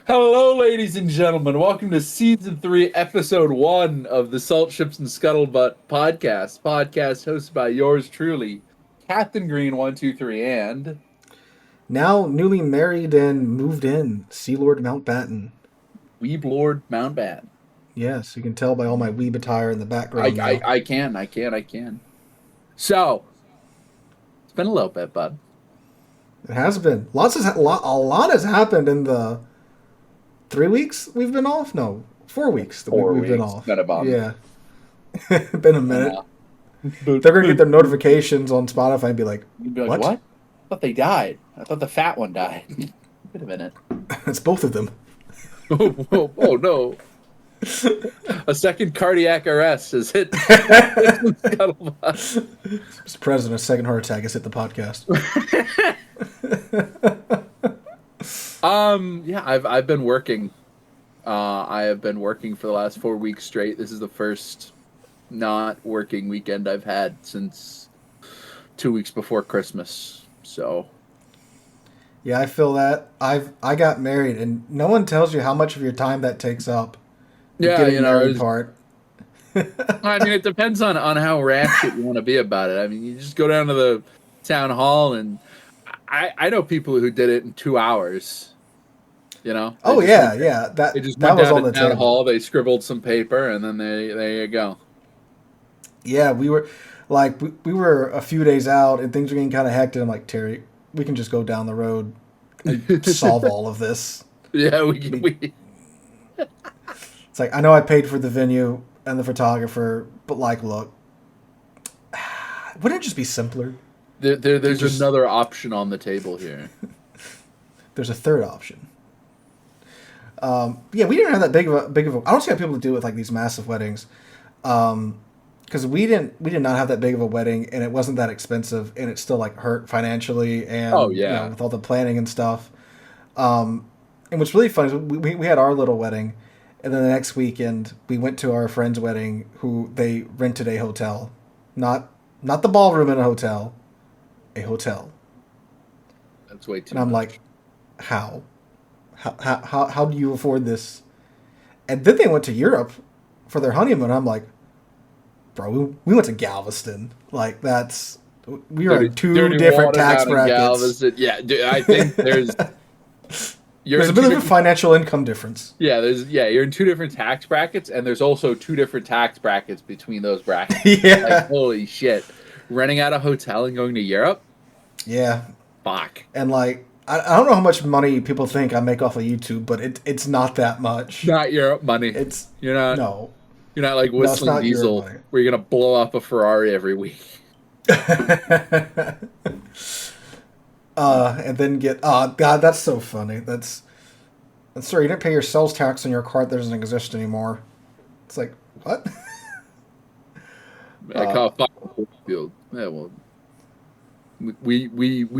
Hello, ladies and gentlemen. Welcome to Season 3, Episode 1 of the Salt Ships and Scuttlebutt Podcast. Podcast hosted by yours truly, Captain Greene 123, and Now newly married and moved in, Sea Lord Mountbatten. Weeb Lord Mountbatten. Yes, you can tell by all my weeb attire in the I, background I, now. I can. So, it's been a little bit, bud. It has been. A lot has happened in the 3 weeks we've been off. No, 4 weeks that 4 weeks. been off. Been a bum. Yeah, been a And, minute. They're gonna get their notifications on Spotify and be like, you'd be like, "What? what? I thought they died. I thought the fat one died. Wait a minute. It's both of them." Oh, no. A second cardiac arrest has hit Scuttlebutt. Mr. President, a second heart attack has hit the podcast. Yeah, I've been working. I have been working for the last 4 weeks straight. This is the first not working weekend I've had since 2 weeks before Christmas. So Yeah, I feel that. I got married, and no one tells you how much of your time that takes up. The yeah, getting married part. I mean, it depends on how ratchet you want to be about it. I mean, you just go down to the town hall, and I know people who did it in 2 hours. You know? Oh yeah, yeah. They That just that went was down on to the town table. hall, they scribbled some paper, and then there you go. Yeah, we were a few days out, and things were getting kind of hectic. I'm like, Terry, we can just go down the road and solve all of this. Yeah, we It's like, I know I paid for the venue and the photographer, but like, look, wouldn't it just be simpler? there's Just another option on the table here. there's a third option. Yeah, we didn't have that big of a. I don't see how people do it with like these massive weddings, because we did not have that big of a wedding, and it wasn't that expensive, and it still like hurt financially, Oh and yeah. with all the planning and stuff. And what's really funny is we had our little wedding, and then the next weekend we went to our friend's wedding, who they rented a hotel, not the ballroom in a hotel, a hotel, That's way too and I'm much. like, how? How do you afford this? And then they went to Europe for their honeymoon. I'm like, bro, we went to Galveston. Like we are in two Dirty different water tax down in brackets. Galveston. Yeah, I think you're There's a in bit two of a different financial income difference. you're in two different tax brackets, and there's also two different tax brackets between those brackets. Like Yeah, holy shit, renting out a hotel and going to Europe. yeah, Fuck. and like I don't know how much money people think I make off of YouTube, but it's not that much. Not Europe money. It's You're not no, you're not like no, it's whistling not your diesel money. where you're gonna blow up a Ferrari every week. And then get God, that's so funny. That's sorry, you didn't pay your sales tax on your card that doesn't exist anymore. It's like what? I call it fucking field. Yeah, well, we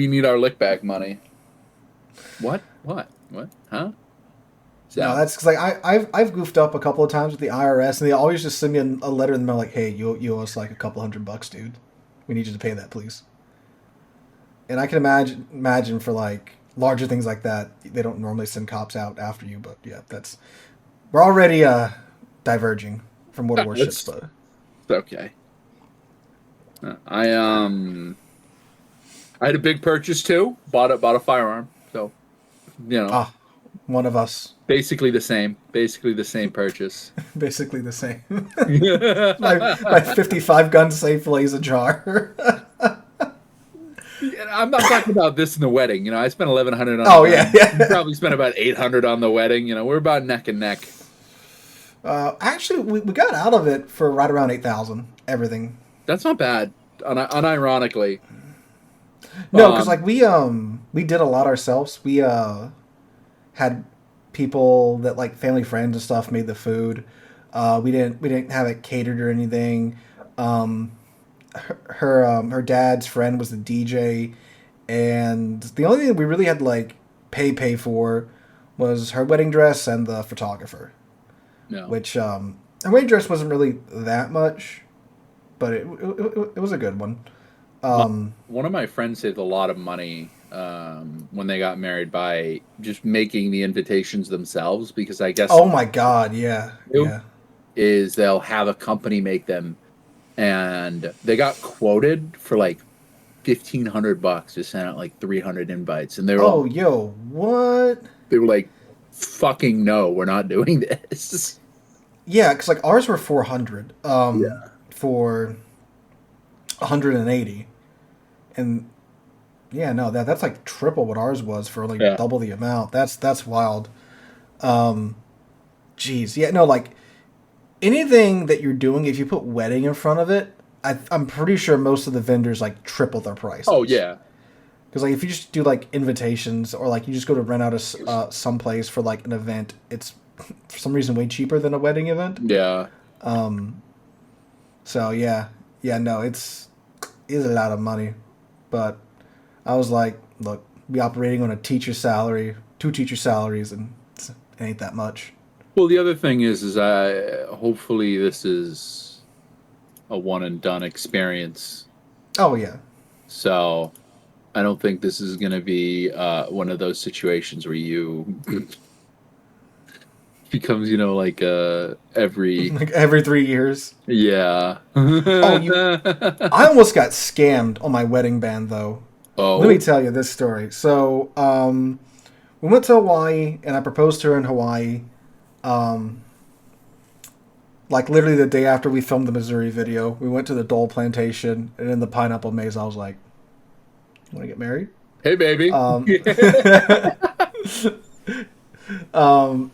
need our lick back money. What? What? Huh? No, So that's because like I've goofed up a couple of times with the IRS, and they always just send me a letter in the mail like, "Hey, you owe us like a couple $100, dude. We need you to pay that, please." And I can imagine for like larger things like that, they don't normally send cops out after you, but yeah, that's we're already diverging from water warships, it's but okay. I had a big purchase too. Bought a firearm. So you know, ah, one of us, basically the same. Basically the same purchase. basically the same. My 55 gun safe lays ajar. I'm not talking about this in the wedding. You know, I spent 1,100 on the Oh yeah, gun. You yeah. probably spent about 800 on the wedding. You know, we're about neck and neck. Actually, we got out of it for right around 8,000. Everything. That's not bad. Unironically, No, because um, like we did a lot ourselves. We had people that like family friends and stuff made the food. We didn't have it catered or anything. Um, her dad's friend was the DJ, and the only thing that we really had to like pay for was her wedding dress and the photographer. no. Which her wedding dress wasn't really that much, but it was a good one. My, Um, one of my friends saved a lot of money when they got married by just making the invitations themselves, because I guess Oh my God, yeah, yeah. is they'll have a company make them, and they got quoted for like $1,500 to send out like 300 invites, and Oh, yo, what? they were like, "Fucking no, we're not doing this." Yeah, because like ours were 400 Yeah, for 180, and yeah, no, that's like triple what ours was for like yeah. double the amount. That's wild. Um, Jeez, yeah, no, like anything that you're doing, if you put wedding in front of it, I'm pretty sure most of the vendors like triple their Oh prices. yeah, Because like if you just do like invitations or like you just go to rent out some place for like an event, it's for some reason way cheaper than a wedding event. yeah. So yeah, yeah, no, it's a lot of money, but I was like, look, be operating on a teacher salary, 2 teacher salaries, and it ain't that much. Well, the other thing is I hopefully this is a one and done experience. Oh yeah, So I don't think this is going to be one of those situations where you becomes, like every like every 3 years. yeah. Oh, I almost got scammed on my wedding band though. Let me Oh, tell you this story. So, we went to Hawaii, and I proposed to her in Hawaii. Um, like literally the day after we filmed the Missouri video, we went to the Dole Plantation, and in the pineapple maze, I was like, "Want to get married?" hey baby. Um, um,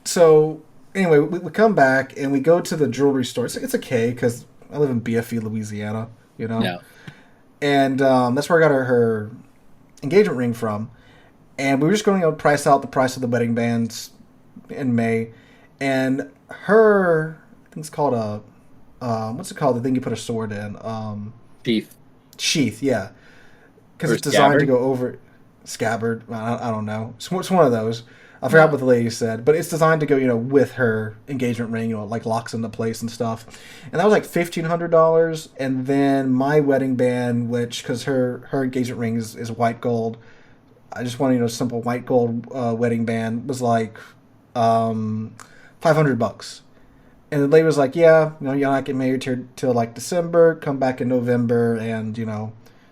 so anyway, we come back and we go to the jewelry store. It's okay because I live in BFE, Louisiana, you know, Yeah. and that's where I got her engagement ring from. And we were just going to price out the price of the wedding bands in May, and I think it's called what's it called? The thing you put a sword in, Teeth sheath, yeah, because or it's designed to scabbard. go over scabbard. I don't know. It's one of those. I forgot No. what the lady said, but it's designed to go, with her engagement ring, like locks into place and stuff. And that was like $1,500. And then my wedding band, which because her engagement ring is white gold, I just wanted, simple white gold wedding band was like um, $500. And the lady was like, "Yeah, you're not getting married till like December. Come back in November, and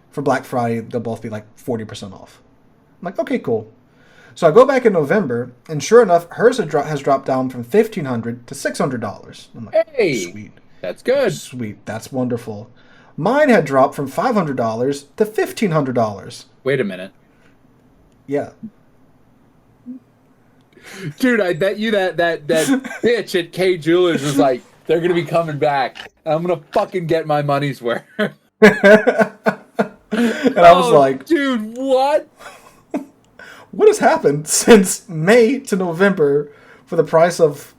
for Black Friday they'll both be like 40% off." I'm like, "Okay, cool." So I go back in November, and sure enough, hers has dropped down from $1,500 to $600. I'm like, Hey, sweet, that's good. sweet, that's wonderful. Mine had dropped from $500 to $1,500. Wait a minute. Yeah. Dude, I bet you that bitch at K Jewelers was like, they're gonna be coming back. I'm gonna fucking get my money's worth. And I was Oh, like, dude, what? what has happened since May to November for the price of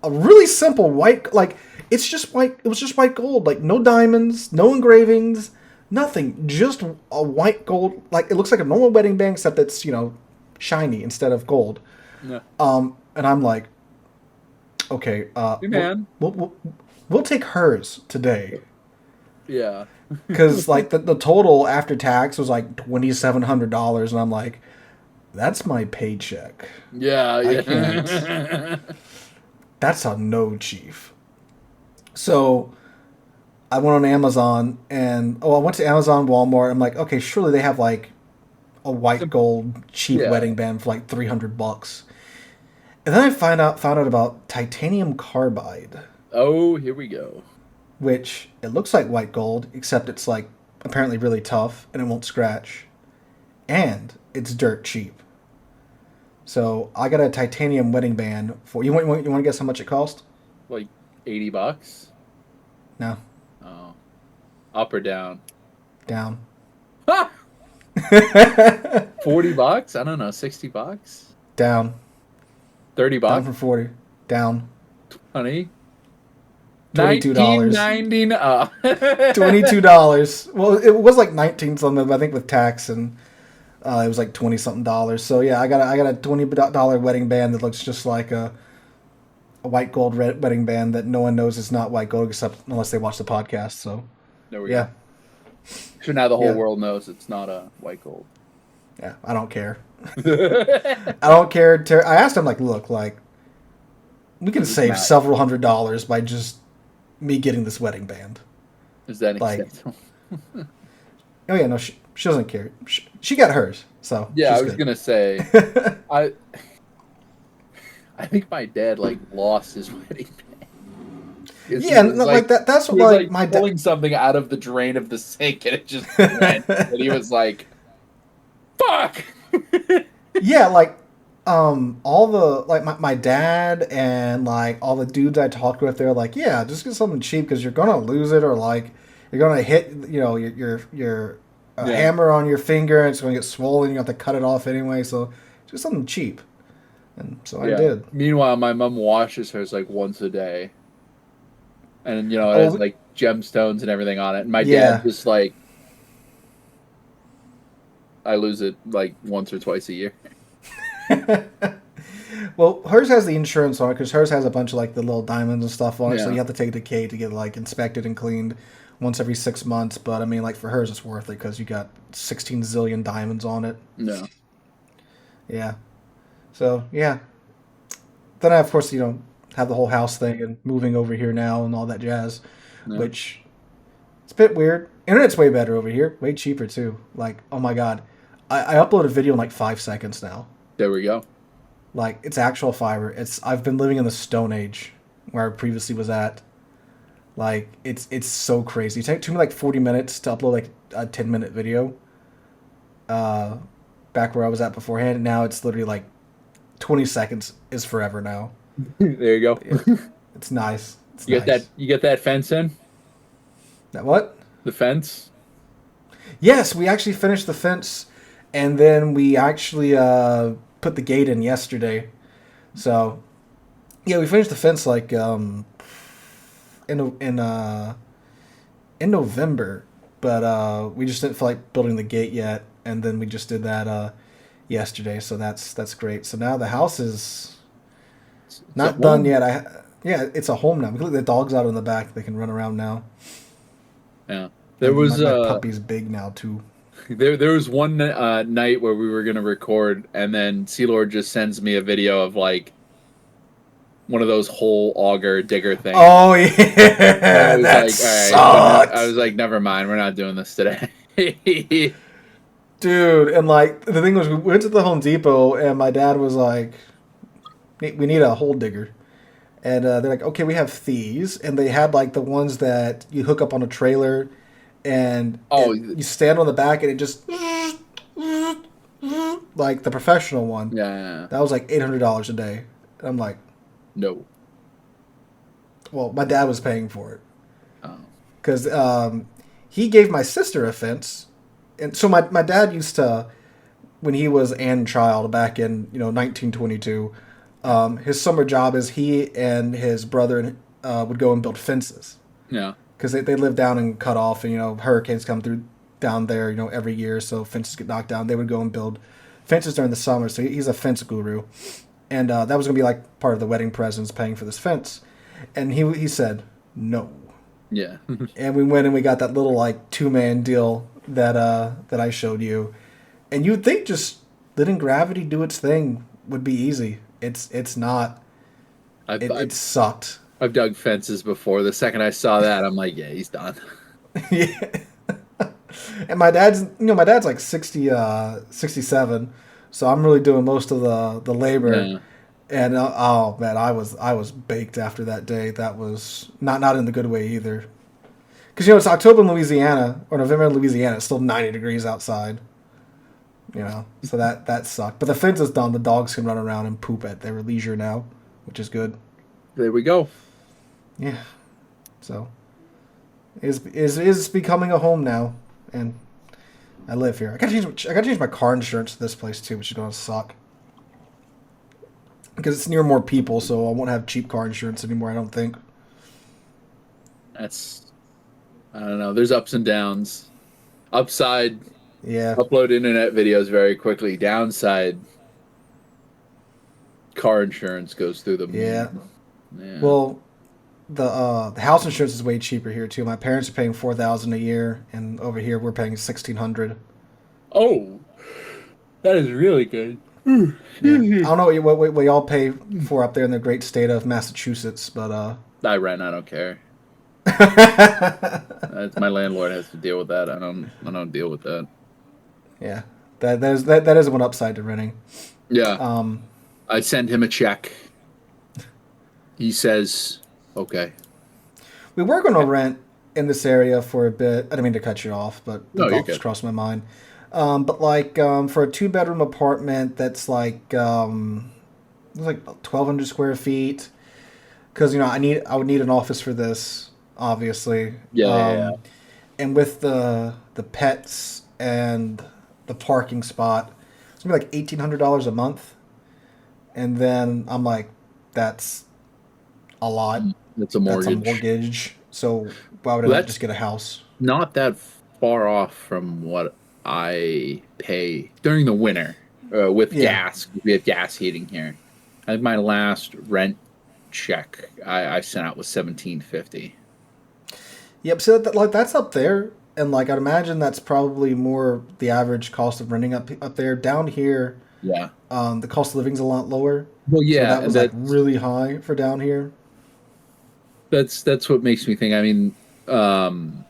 a really simple white, like, it's just white, it was just white gold, like, no diamonds, no engravings, nothing, just a white gold, like, it looks like a normal wedding band, except it's, shiny instead of gold. No. And I'm like, okay, Hey, man. we'll take hers today. Yeah. Because, like, the total after tax was like $2,700, and I'm like, that's my paycheck. Yeah, I yeah. can't. That's a no, chief. So I went on Amazon, and I went to Amazon, Walmart. I'm like, okay, surely they have like a white gold cheap Yeah. wedding band for like $300. And then I found out about titanium carbide, Oh, here we go. which it looks like white gold, except it's like apparently really tough and it won't scratch, and it's dirt cheap. So I got a titanium wedding band for you. Want to guess how much it cost? Like $80? No, Oh. Up or down? down. Ha! $40? I don't know, $60? Down. 30 Down bucks? from 40. Down. Honey? $22. 19.90. Oh. $22. Well, it was like 19 something, but I think with tax and it was like 20 something dollars. So yeah, I got a $20 wedding band that looks just like a white gold wedding band that no one knows is not white gold except unless they watch the podcast. So There we yeah, go. So now the whole yeah, world knows it's not a white gold. Yeah, I don't care. I don't care. I asked him, like, look, like, we can Does it save matter? several $100s by just me getting this wedding band. Is that Like, acceptable? oh yeah, no, she doesn't care. She got hers, so Yeah, I she's was good. gonna say, I I think my dad like lost his wedding band because Yeah, no, like that. That's he what was like like my dad. pulling something out of the drain of the sink and it just went, and he was like, "Fuck." Yeah, like all the like my dad and like all the dudes I talked with, they're like, yeah, just get something cheap because you're gonna lose it or like you're gonna hit your Yeah, hammer on your finger and it's gonna get swollen. You have to cut it off anyway, so just something cheap. And so I yeah. did. Meanwhile, my mom washes hers like once a day, and it Oh has like gemstones and everything on it. And my dad yeah. just like I lose it like once or twice a year. Well, hers has the insurance on it because hers has a bunch of like the little diamonds and stuff on it. So you Yeah, have to take it to K to get like inspected and cleaned once every 6 months. But I mean, like for hers, it's worth it because you got 16 zillion diamonds on it. no, Yeah. So yeah. Then I of course have the whole house thing and moving over here now and all that jazz, no. which it's a bit weird. Internet's way better over here, way cheaper too. Like oh my god, I upload a video in like 5 seconds now. There we go. Like it's actual fiber. I've been living in the Stone Age where I previously was at. Like it's so crazy. It took me like 40 minutes to upload like a 10-minute video. Uh, back where I was at beforehand. And now it's literally like 20 seconds is forever now. There you go. Yeah, it's nice. It's You get that? nice. You get that fence in? That what? The fence? Yes, we actually finished the fence, and then we actually put the gate in yesterday. So yeah, we finished the fence like in in uh in November, but we just didn't feel like building the gate yet, and then we just did that yesterday. So that's great. So now the house is It's a not done home. yet. Yeah, it's a home now. We can let the dogs out in the back. They can run around now, Yeah. There and was my puppy's big now too. there was one night where we were gonna record, and then Lord just sends me a video of like one of those hole auger digger things. Oh And I yeah, was that like, all right, well, I was sucks, like, never mind, we're not doing this today. dude. And like the thing was, we went to the Home Depot, and my dad was like, "We need a hole digger." And they're like, okay, we have these, and they had like the ones that you hook up on a trailer, and Oh, you stand on the back, and it just like the professional one. yeah, That was like $800 a day. And I'm like, no. well, my dad was paying for it Oh, because he gave my sister a fence, and so my dad used to when he was an child back in 1922. His summer job is he and his brother would go and build fences yeah, because they live down in Cut Off, and hurricanes come through down there every year, so fences get knocked down. They would go and build fences during the summer, so he's a fence guru, and that was gonna be like part of the wedding presents, paying for this fence, and he said no, yeah. and we went and we got that little like 2-man deal that I showed you, and you'd think just letting gravity do its thing would be easy. It's not. I've, It I've sucked. I've dug fences before. The second I saw that, I'm like, yeah, he's done. Yeah. And my dad's like 60, 67, so I'm really doing most of the labor. Yeah. And oh man, I was baked after that day. That was not in the good way either. Because it's October in Louisiana or November in Louisiana. It's still 90 degrees outside. So that sucked. But the fence is done. The dogs can run around and poop at their leisure now, which is good. There we go. Yeah. So is becoming a home now, and I live here. I gotta change my car insurance to this place too, which is gonna suck because it's near more people, so I won't have cheap car insurance anymore. I don't think. That's I don't know. There's ups and downs. Upside, Yeah. upload internet videos very quickly. Downside, car insurance goes through the Yeah. moon. Yeah. Well, the house insurance is way cheaper here too. My parents are paying 4,000 a year, and over here we're paying 1,600. Oh, That is really good. Yeah, I don't know what y'all pay for up there in the great state of Massachusetts, but I rent. I don't care. My landlord has to deal with that. I don't deal with that. yeah, that is one upside to renting. Yeah. Um, I send him a check. He says, "Okay." we were going to rent in this area for a bit. I didn't mean to cut you off, but the No, you're thought just good. crossed my mind. But like for a 2-bedroom apartment that's like it's like 1,200 square feet, because I would need an office for this, obviously. Yeah. And with the pets and the parking spot, it's gonna be like $1,800 a month. And then I'm like, that's a lot. That's a That's a mortgage. mortgage. So why would I Well, not just that's get a house? not that far off from what I pay during the winter with Yeah. gas. We have gas heating here. I think my last rent check I sent out was 1750. Yep. So like that's up there, and like I'd imagine that's probably more the average cost of renting up there. Down here, Yeah. the cost of living's a lot lower. Well, So yeah, that and was like really high for down here. that's what makes me think. I mean, um,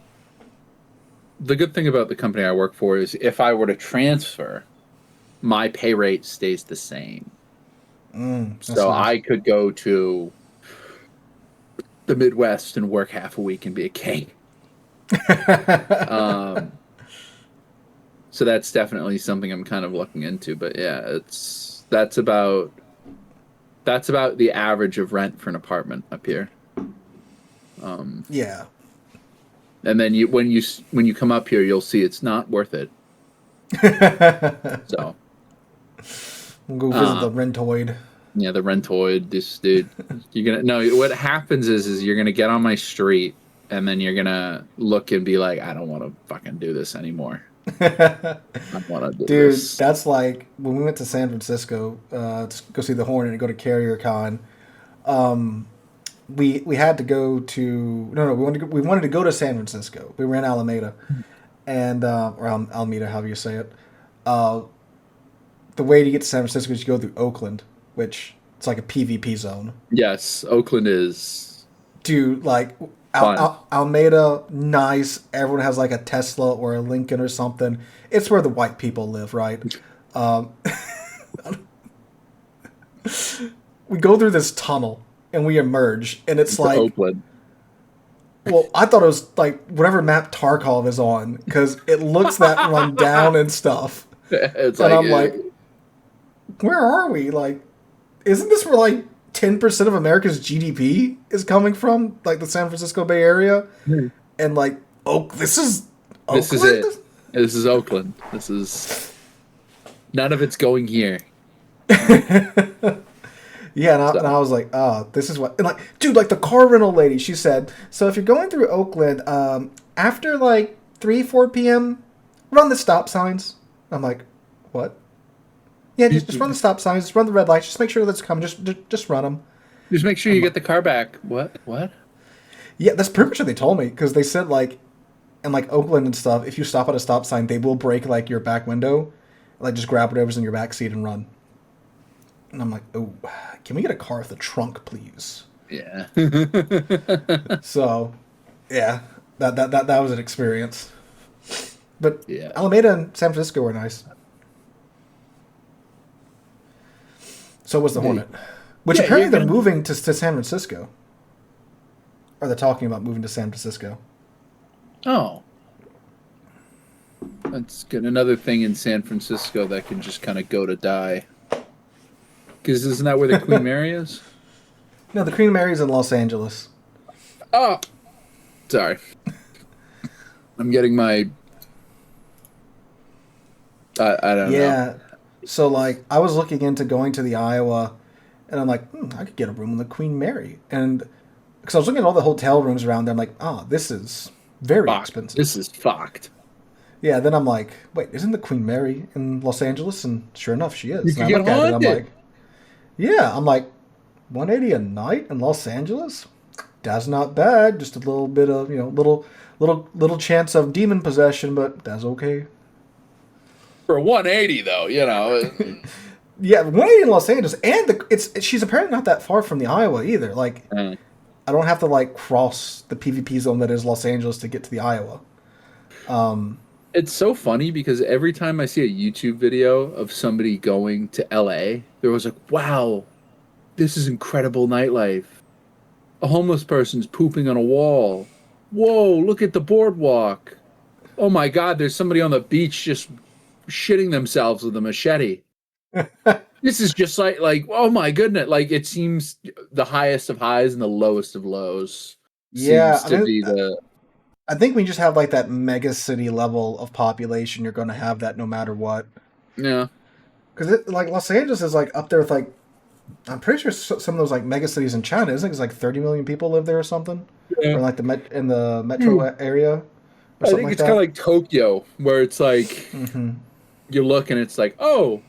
the good thing about the company I work for is if I were to transfer, my pay rate stays the same. That's So nice. I could go to the Midwest and work half a week and be a king. Um, so that's definitely something I'm kind of looking into. But yeah, that's about the average of rent for an apartment up here. Yeah. And then when you come up here, you'll see it's not worth it. So We'll go visit the um, rentoid. yeah, the rentoid, this dude, you're gonna no. What happens is you're gonna get on my street, and then you're gonna look and be like, I don't want to fucking do this anymore. I want to do Dude, this. that's like when we went to San Francisco to go see the Hornet and go to Carrier Con. We had to go to we wanted to go to San Francisco. We were in Alameda and or Alameda, however you say it. Uh, the way to get to San Francisco is you go through Oakland, which it's like a PvP zone. Yes, Oakland is Dude, like fun. Alameda, nice. Everyone has like a Tesla or a Lincoln or something. It's where the white people live, right? Um, we go through this tunnel and we emerge, and it's To like, Oakland. well, I thought it was like whatever map Tarkov is on because it looks that run down and stuff. It's And like I'm like, where are we? Like, isn't this where like 10% of America's GDP is coming from? Like the San Francisco Bay Area? And like, oh, this is this is Oakland? it. This is Oakland. This is none of it's going here. Yeah, and So I was like, oh, this is what. And like, dude, like the car rental lady, she said, so if you're going through Oakland, after like 3, 4 p.m., run the stop signs. I'm like, what? Yeah, just run the stop signs, just run the red lights, just make sure that's coming, just run them. just make sure you get the car back. What? What? Yeah, that's pretty much what they told me because they said like, in like Oakland and stuff, if you stop at a stop sign, they will break like your back window, like just grab whatever's in your back seat and run. And I'm like, oh, can we get a car with a trunk, please? Yeah. So, yeah, that was an experience. But Yeah. Alameda and San Francisco were nice. So was the Yeah, Hornet, which yeah, apparently you're they're gonna. moving to San Francisco. Or they're talking about moving to San Francisco. Oh, that's good. Another thing in San Francisco that can just kind of go to die. Because isn't that where the Queen Mary is? No, the Queen Mary's in Los Angeles. Oh, sorry. I'm getting my. I don't know. Yeah. So like I was looking into going to the Iowa, and I'm like, I could get a room in the Queen Mary, and because I was looking at all the hotel rooms around there, I'm like, this is very Fuck. This expensive. is fucked. Yeah. Then I'm like, wait, isn't the Queen Mary in Los Angeles? And sure enough, she You is. And could I get looked at it, I'm haunted. like, yeah. I'm like, 180 a night in Los Angeles. That's not bad. Just a little bit of little chance of demon possession, but that's okay. For 180 though, you know. Yeah, 180 in Los Angeles, and she's apparently not that far from the Iowa either. Like, I don't have to like cross the PvP zone that is Los Angeles to get to the Iowa. It's so funny because every time I see a YouTube video of somebody going to LA, there was like, wow, this is incredible nightlife. A homeless person's pooping on a wall. Whoa, look at the boardwalk. Oh my God, there's somebody on the beach just shitting themselves with a machete. This is just like, oh my goodness. Like, it seems the highest of highs and the lowest of lows Yeah, seems to be the. I think we just have like that mega city level of population. You're going to have that no matter what. Yeah. Because like Los Angeles is like up there with like, I'm pretty sure some of those like mega cities in China, isn't it? It's like 30 million people live there or something, Yeah. or like in the metro area. I think it's kind of like Tokyo, where it's like you look and it's like, oh,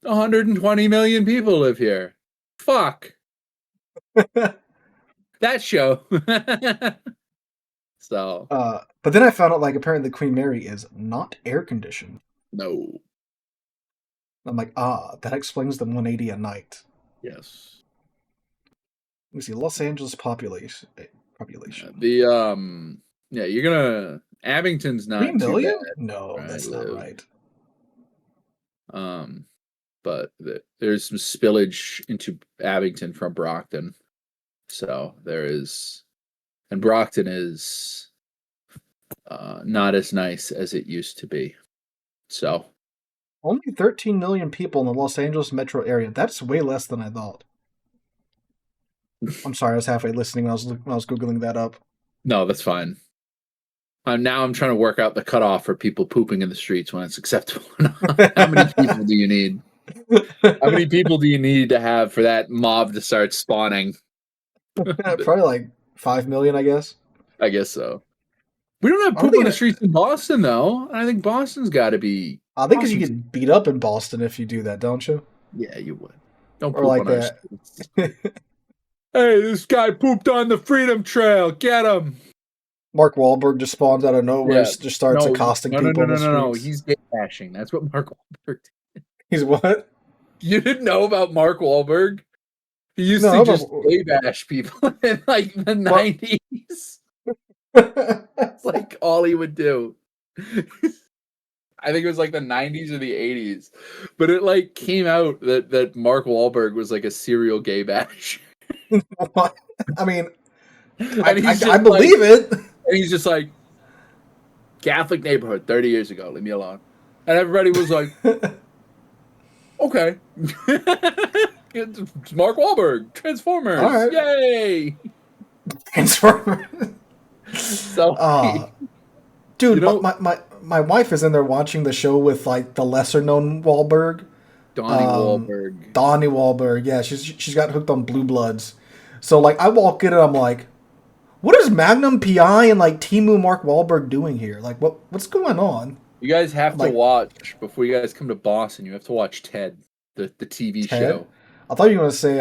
120 million people live here. Fuck. That show. So. But then I found out like apparently Queen Mary is not air conditioned. No. I'm like, that explains the 180 a night. Yes. Let me see, Los Angeles population. Yeah, you're gonna. Abington's not 3 too million? bad. No, that's not right. But there's some spillage into Abington from Brockton, so there is, and Brockton is not as nice as it used to be. So only 13 million people in the Los Angeles metro area. That's way less than I thought. I'm sorry, I was halfway listening when I was googling that up. No, that's fine. Now I'm trying to work out the cutoff for people pooping in the streets when it's acceptable. How many people do you need? How many people do you need to have for that mob to start spawning? Probably like 5 million, I guess. I guess so. We don't have poop on the streets in Boston, though. I think Boston's got to be. I think because you get beat up in Boston if you do that, don't you? Yeah, you would. Don't or poop like on our streets. Hey, this guy pooped on the Freedom Trail. Get him. Mark Wahlberg just spawns out of nowhere, just starts accosting people in the streets. No, he's gay bashing. That's what Mark Wahlberg did. He's what? You didn't know about Mark Wahlberg? He used to just gay bash people in like the 90s. That's like all he would do. I think it was like the 90s or the 80s. But it like came out that Mark Wahlberg was like a serial gay bash. I mean, I believe it. And he's just like, Catholic neighborhood 30 years ago, leave me alone. And everybody was like, okay. It's Mark Wahlberg, Transformers, right. Yay! Transformers. So, dude, my wife is in there watching the show with like the lesser known Wahlberg. Donnie Wahlberg. Donnie Wahlberg, yeah, she's got hooked on Blue Bloods. So like I walk in and I'm like, what is Magnum PI and like Timu Mark Wahlberg doing here? Like what's going on? You guys have to watch before you guys come to Boston. You have to watch Ted, the TV show. I thought you were gonna say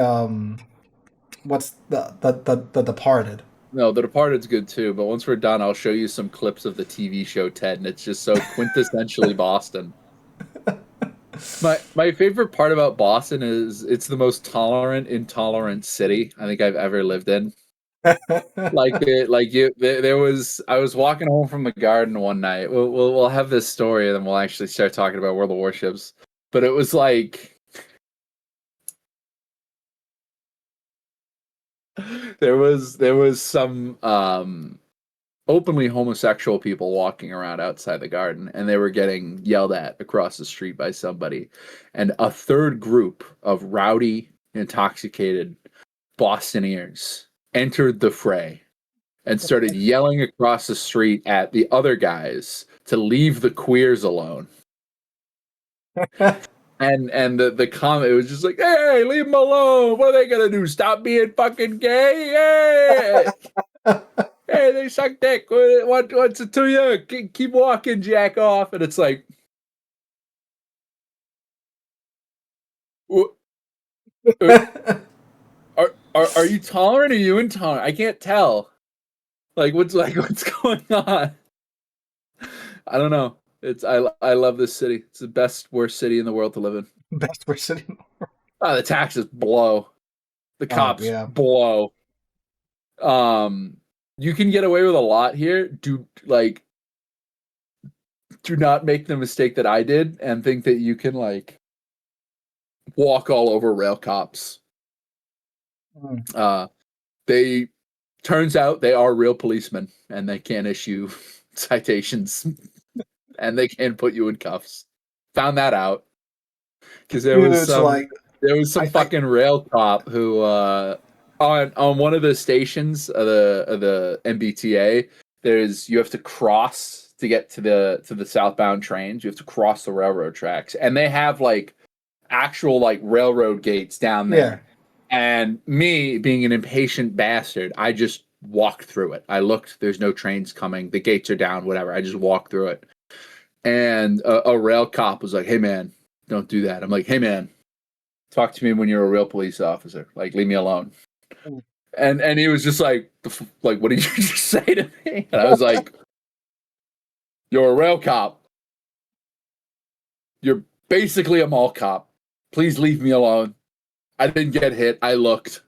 what's the Departed. No, The Departed's good too. But once we're done, I'll show you some clips of the TV show Ted, and it's just so quintessentially Boston. My favorite part about Boston is it's the most tolerant, intolerant city I think I've ever lived in. I was walking home from the garden one night. We'll have this story, and then we'll actually start talking about World of Warships. But it was like there was some openly homosexual people walking around outside the garden, and they were getting yelled at across the street by somebody, and a third group of rowdy, intoxicated Bostonians entered the fray and started yelling across the street at the other guys to leave the queers alone. And the comment, it was just like, hey, leave them alone. What are they gonna do? Stop being fucking gay? Hey, hey, they suck dick. What's it to you? Keep walking, jack off. And it's like, are you tolerant or are you intolerant? I can't tell. What's going on? I don't know. I love this city. It's the best worst city in the world to live in. Best we're sitting. The taxes blow. The cops blow. You can get away with a lot here. Do not make the mistake that I did and think that you can like walk all over rail cops. They turns out they are real policemen and they can issue citations and they can put you in cuffs. Found that out because there was some fucking rail cop who on one of the stations of the MBTA. You have to cross to get to the southbound trains. You have to cross the railroad tracks, and they have like actual like railroad gates down there. Yeah. And me being an impatient bastard, I just walked through it. I looked, there's no trains coming. The gates are down, whatever. I just walked through it. And a rail cop was like, "Hey man, don't do that." I'm like, "Hey man, talk to me when you're a real police officer. Like, leave me alone." And he was just like, "What did you just say to me?" And I was like, "You're a rail cop. You're basically a mall cop. Please leave me alone. I didn't get hit. I looked.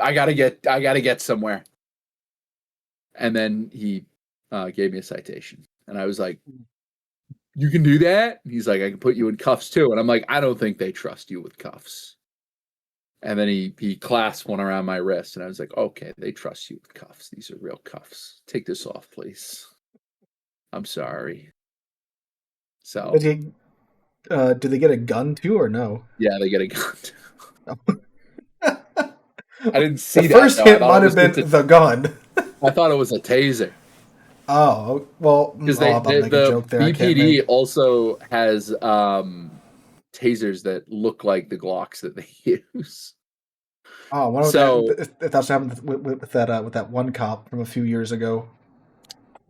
I gotta get somewhere." And then he gave me a citation, and I was like, "You can do that?" And he's like, "I can put you in cuffs too." And I'm like, "I don't think they trust you with cuffs." And then he clasped one around my wrist, and I was like, "Okay, they trust you with cuffs. These are real cuffs. Take this off, please. I'm sorry." So, do they get a gun too, or no? Yeah, they get a gun too. I didn't see the that. The first hit might have been the gun. I thought it was a taser. Oh, well, because the BPD also has tasers that look like the Glocks that they use. Oh, what if that's what happened with that one cop from a few years ago?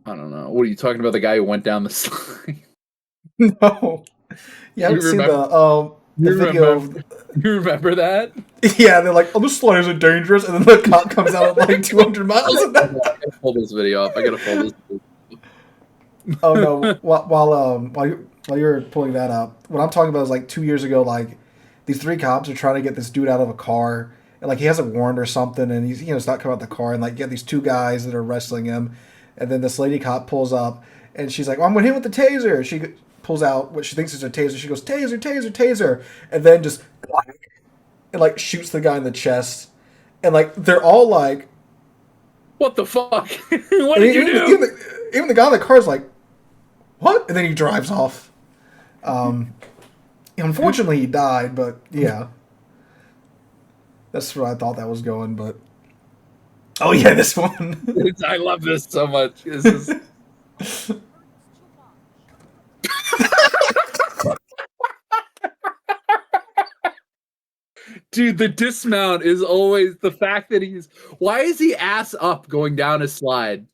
I don't know. What are you talking about? The guy who went down the slide? No. Yeah, I haven't seen the video. You remember that? Yeah, they're like, "Oh, this slide isn't dangerous," and then the cop comes out at like 200 miles an hour. I gotta pull this video up. Oh no! While you're pulling that up, what I'm talking about is like 2 years ago. Like these three cops are trying to get this dude out of a car, and like he has a warrant or something, and he's it's not coming out the car, and like you have these two guys that are wrestling him, and then this lady cop pulls up, and she's like, "Oh, I'm gonna hit him with the taser." She pulls out what she thinks is a taser. She goes, "Taser, taser, taser," and then just and like shoots the guy in the chest, and like they're all like, "What the fuck? What did you do?" Even the guy in the car is like, "What?" And then he drives off. Unfortunately, he died, but yeah. That's where I thought that was going, but... Oh, yeah, this one. I love this so much. This is... Dude, the dismount is always the fact that he's... Why is he ass up going down a slide?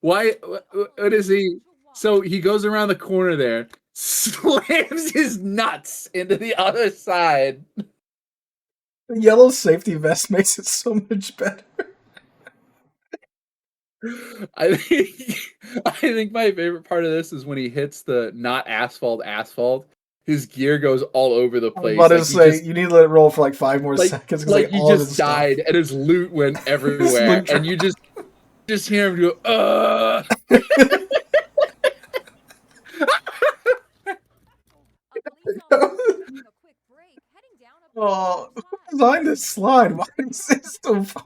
Why? What is he? So he goes around the corner there, slams his nuts into the other side. The yellow safety vest makes it so much better. I think my favorite part of this is when he hits the not asphalt. His gear goes all over the place. I was about to say, you need to let it roll for like 5 more seconds. Like he just died and his loot went everywhere. And you just hear him go, Oh, who designed this slide? Why is this so fun?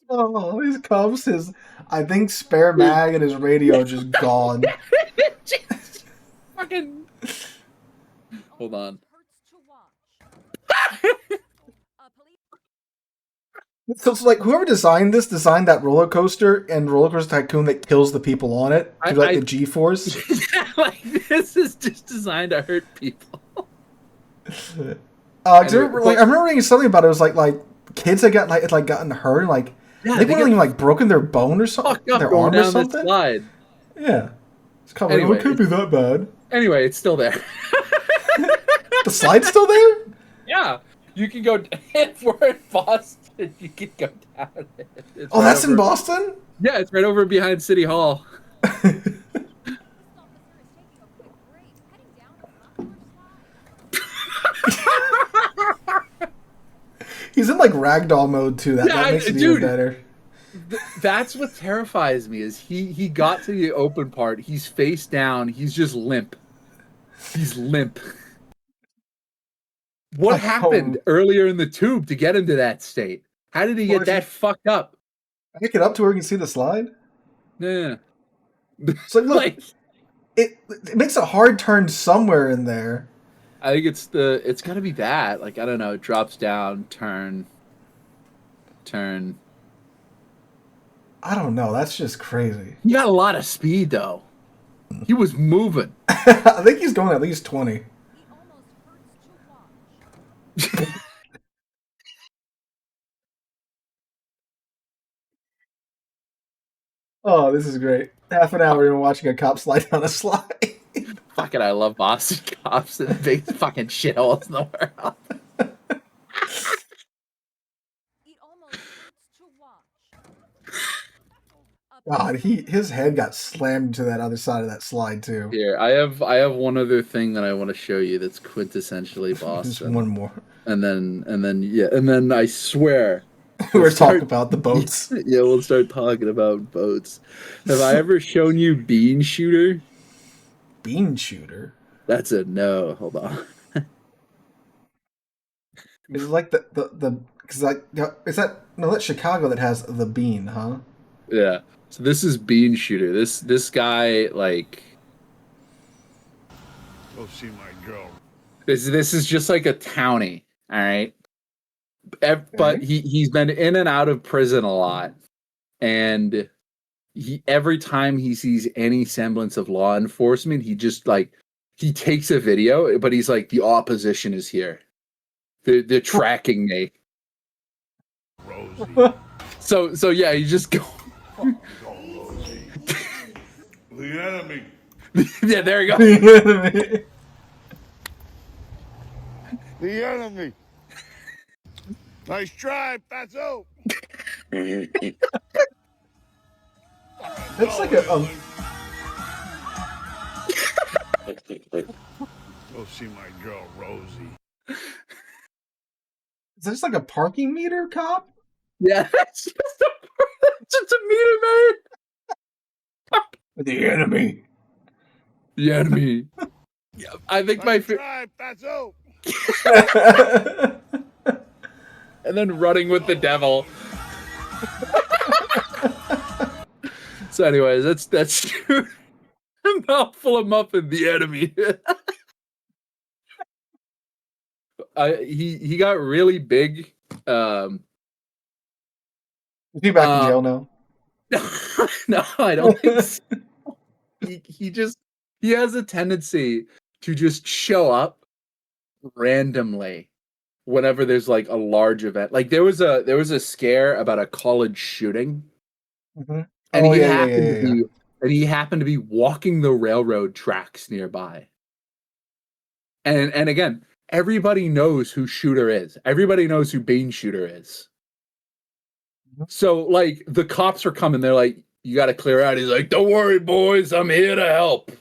Oh, his cops, I think spare mag and his radio just gone. Fucking. Hold on. So it's like whoever designed that roller coaster and Roller Coaster Tycoon that kills the people on it through the G-force. Like this is just designed to hurt people. I remember reading something about it. It was like kids that gotten hurt, like they weren't even like broken their bone or something, their arm or something. Yeah, it's kind of anyway, it can't be that bad. Anyway, it's still there. The slide's still there. Yeah. You can go if we're in Boston. You can go down it. It's Oh, right that's over, in Boston? yeah, it's right over behind City Hall. He's in like ragdoll mode too. That makes it even Dude, better. that's what terrifies me. Is he got to the open part? He's face down. He's just limp. He's limp. What happened earlier in the tube to get him to that state? How did he get that fucked up? Pick it up to where you can see the slide. Yeah. So look, it makes a hard turn somewhere in there. I think it's gotta be that. Like, I don't know, it drops down, turn. I don't know. That's just crazy. He got a lot of speed though. He was moving. I think he's going at least 20. Oh, this is great. Half an hour and watching a cop slide down a slide. Fucking, I love Boston cops and the big fucking shitholes in the world. God, his head got slammed to that other side of that slide too. Here, I have one other thing that I want to show you that's quintessentially Boston. Just one more. And then I swear we're talking about the boats. Yeah, we'll start talking about boats. Have I ever shown you Bean Shooter? Bean Shooter? That's a no. Hold on. Is it like the because like is that no? That's Chicago that has the bean, huh? Yeah. So this is Bean Shooter. This guy, like, go see my girl. This is just like a townie, all right. But he's been in and out of prison a lot, and every time he sees any semblance of law enforcement, he just he takes a video, but he's like, the opposition is here. They're tracking me. Rosie. So yeah, you just go. Rosie. The enemy. Yeah, there you go. The enemy. Nice try, Fatso. That's like a Go see my girl, Rosie. Is that just like a parking meter cop? Yeah, it's just a meter, man. The enemy. The enemy. Yeah, I think nice try, Fatso. And then running with the devil. So anyways, that's a mouthful of muffin, the enemy. He got really big. Is he back in jail now? No, I don't think so. He has a tendency to just show up randomly whenever there's like a large event. Like there was a scare about a college shooting. Mm-hmm. And he happened to be walking the railroad tracks nearby. And again, everybody knows who Shooter is. Everybody knows who Bean Shooter is. Mm-hmm. So like the cops are coming, they're like, you gotta clear out. He's like, don't worry, boys, I'm here to help.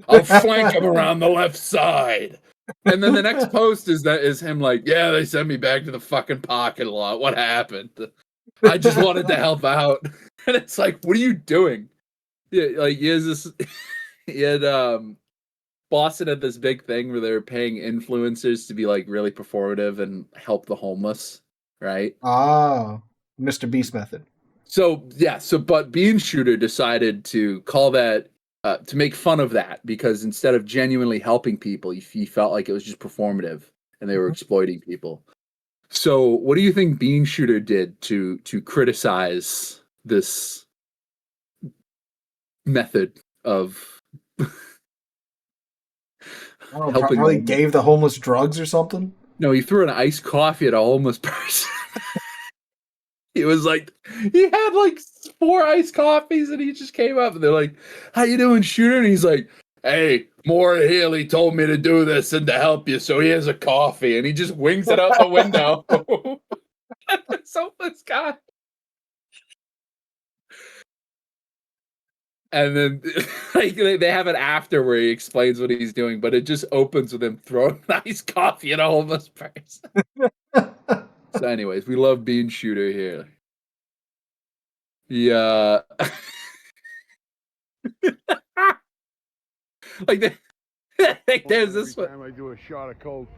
I'll flank him around the left side. And then the next post is him like, yeah, they sent me back to the fucking parking lot. What happened? I just wanted to help out. And it's like, what are you doing? Yeah, like he had Boston had this big thing where they were paying influencers to be like really performative and help the homeless, right? Ah, Mr. Beast method. So but Bean Shooter decided to call that to make fun of that because instead of genuinely helping people, he felt like it was just performative and they were exploiting people. So what do you think Bean Shooter did to criticize this method of helping? Probably gave the homeless drugs or something. No, he threw an iced coffee at a homeless person. He was like, he had like 4 iced coffees, and he just came up, and they're like, "How you doing, Shooter?" And he's like, "Hey, Maura Healy told me to do this and to help you, so here's a coffee. And he just wings it out the window. So this guy. And then like they have it after where he explains what he's doing, but it just opens with him throwing nice coffee at a homeless person. So anyways, we love Bean Shooter here. Yeah. Like there's this Every time I do a shot of coke.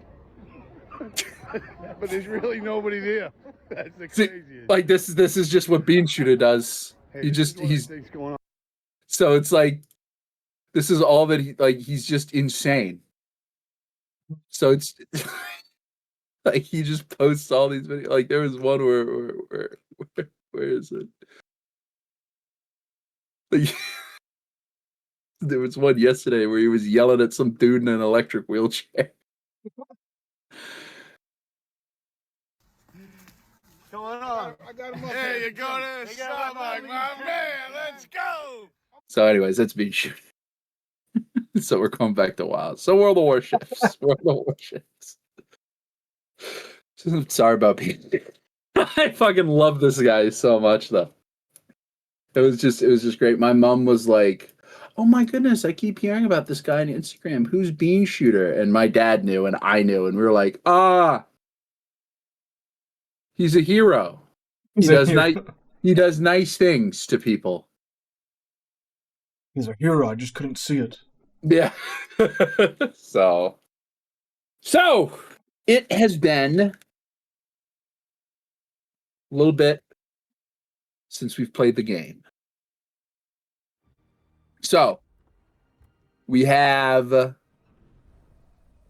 But there's really nobody there. That's the craziest. Like this is just what Bean Shooter does. Hey, he's going on. So it's like this is all that he's just insane. So it's like he just posts all these videos. Like there was one where is it? Like, there was one yesterday where he was yelling at some dude in an electric wheelchair. Going on. I got him up there. You go to the stomach, my man. Let's go. So anyways, that's Bean Shooter. So we're going back to WoW. So World of Warships. World of Warships. Sorry about Bean. I fucking love this guy so much though. It was just great. My mom was like, "Oh my goodness, I keep hearing about this guy on Instagram. Who's Bean Shooter?" And my dad knew, and I knew, and we were like, he's a hero. He does nice things to people. He's a hero. I just couldn't see it. Yeah. So it has been a little bit since we've played the game. So we have,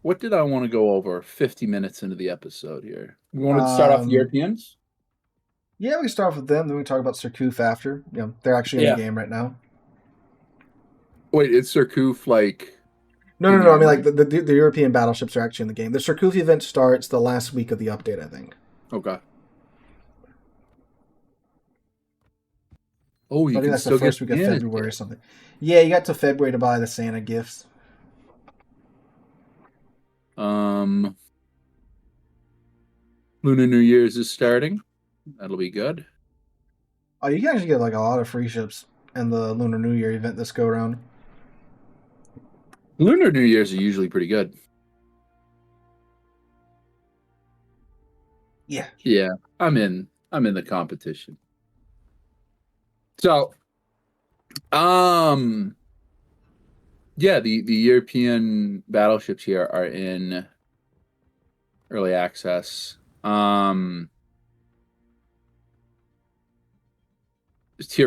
what did I want to go over 50 minutes into the episode here? We wanted to start off the Europeans? Yeah, we can start off with them, then we can talk about Surcouf after. You know, they're actually in the game right now. Wait, is Surcouf like... No. I mean, like, the European battleships are actually in the game. The Surcouf event starts the last week of the update, I think. Okay. Oh, you I think can that's still the first get week of February or something. Yeah, you got to February to buy the Santa gifts. Lunar New Year's is starting. That'll be good. Oh, you can actually get like a lot of free ships in the Lunar New Year event this go around. Lunar New Year's are usually pretty good. Yeah. Yeah, I'm in the competition. So, yeah, the European battleships here are in early access. Tier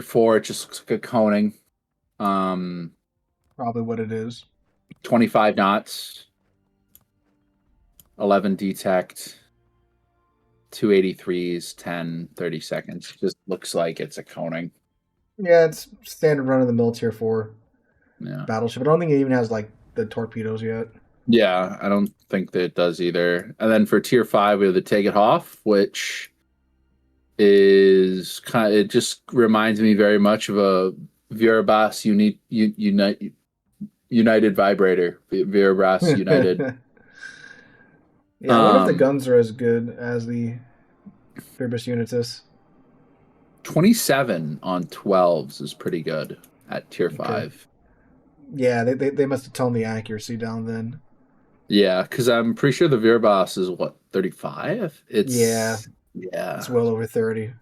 4, it just looks like a coning. Probably what it is. 25 knots, 11 detect, 283s, 10, 30 seconds. Just looks like it's a coning. Yeah, it's standard run of the mill Tier 4 battleship. I don't think it even has like the torpedoes yet. Yeah, I don't think that it does either. And then for Tier 5, we have the Take It Off, which is it just reminds me very much of a Virabas United vibrator. Virabas United. Yeah, I wonder if the guns are as good as the Virabas Unitas. 27 on 12s is pretty good at Tier 5. Yeah, they must have toned the accuracy down then. Yeah, because I'm pretty sure the Virabas is what, 35? Yeah. It's well over 30.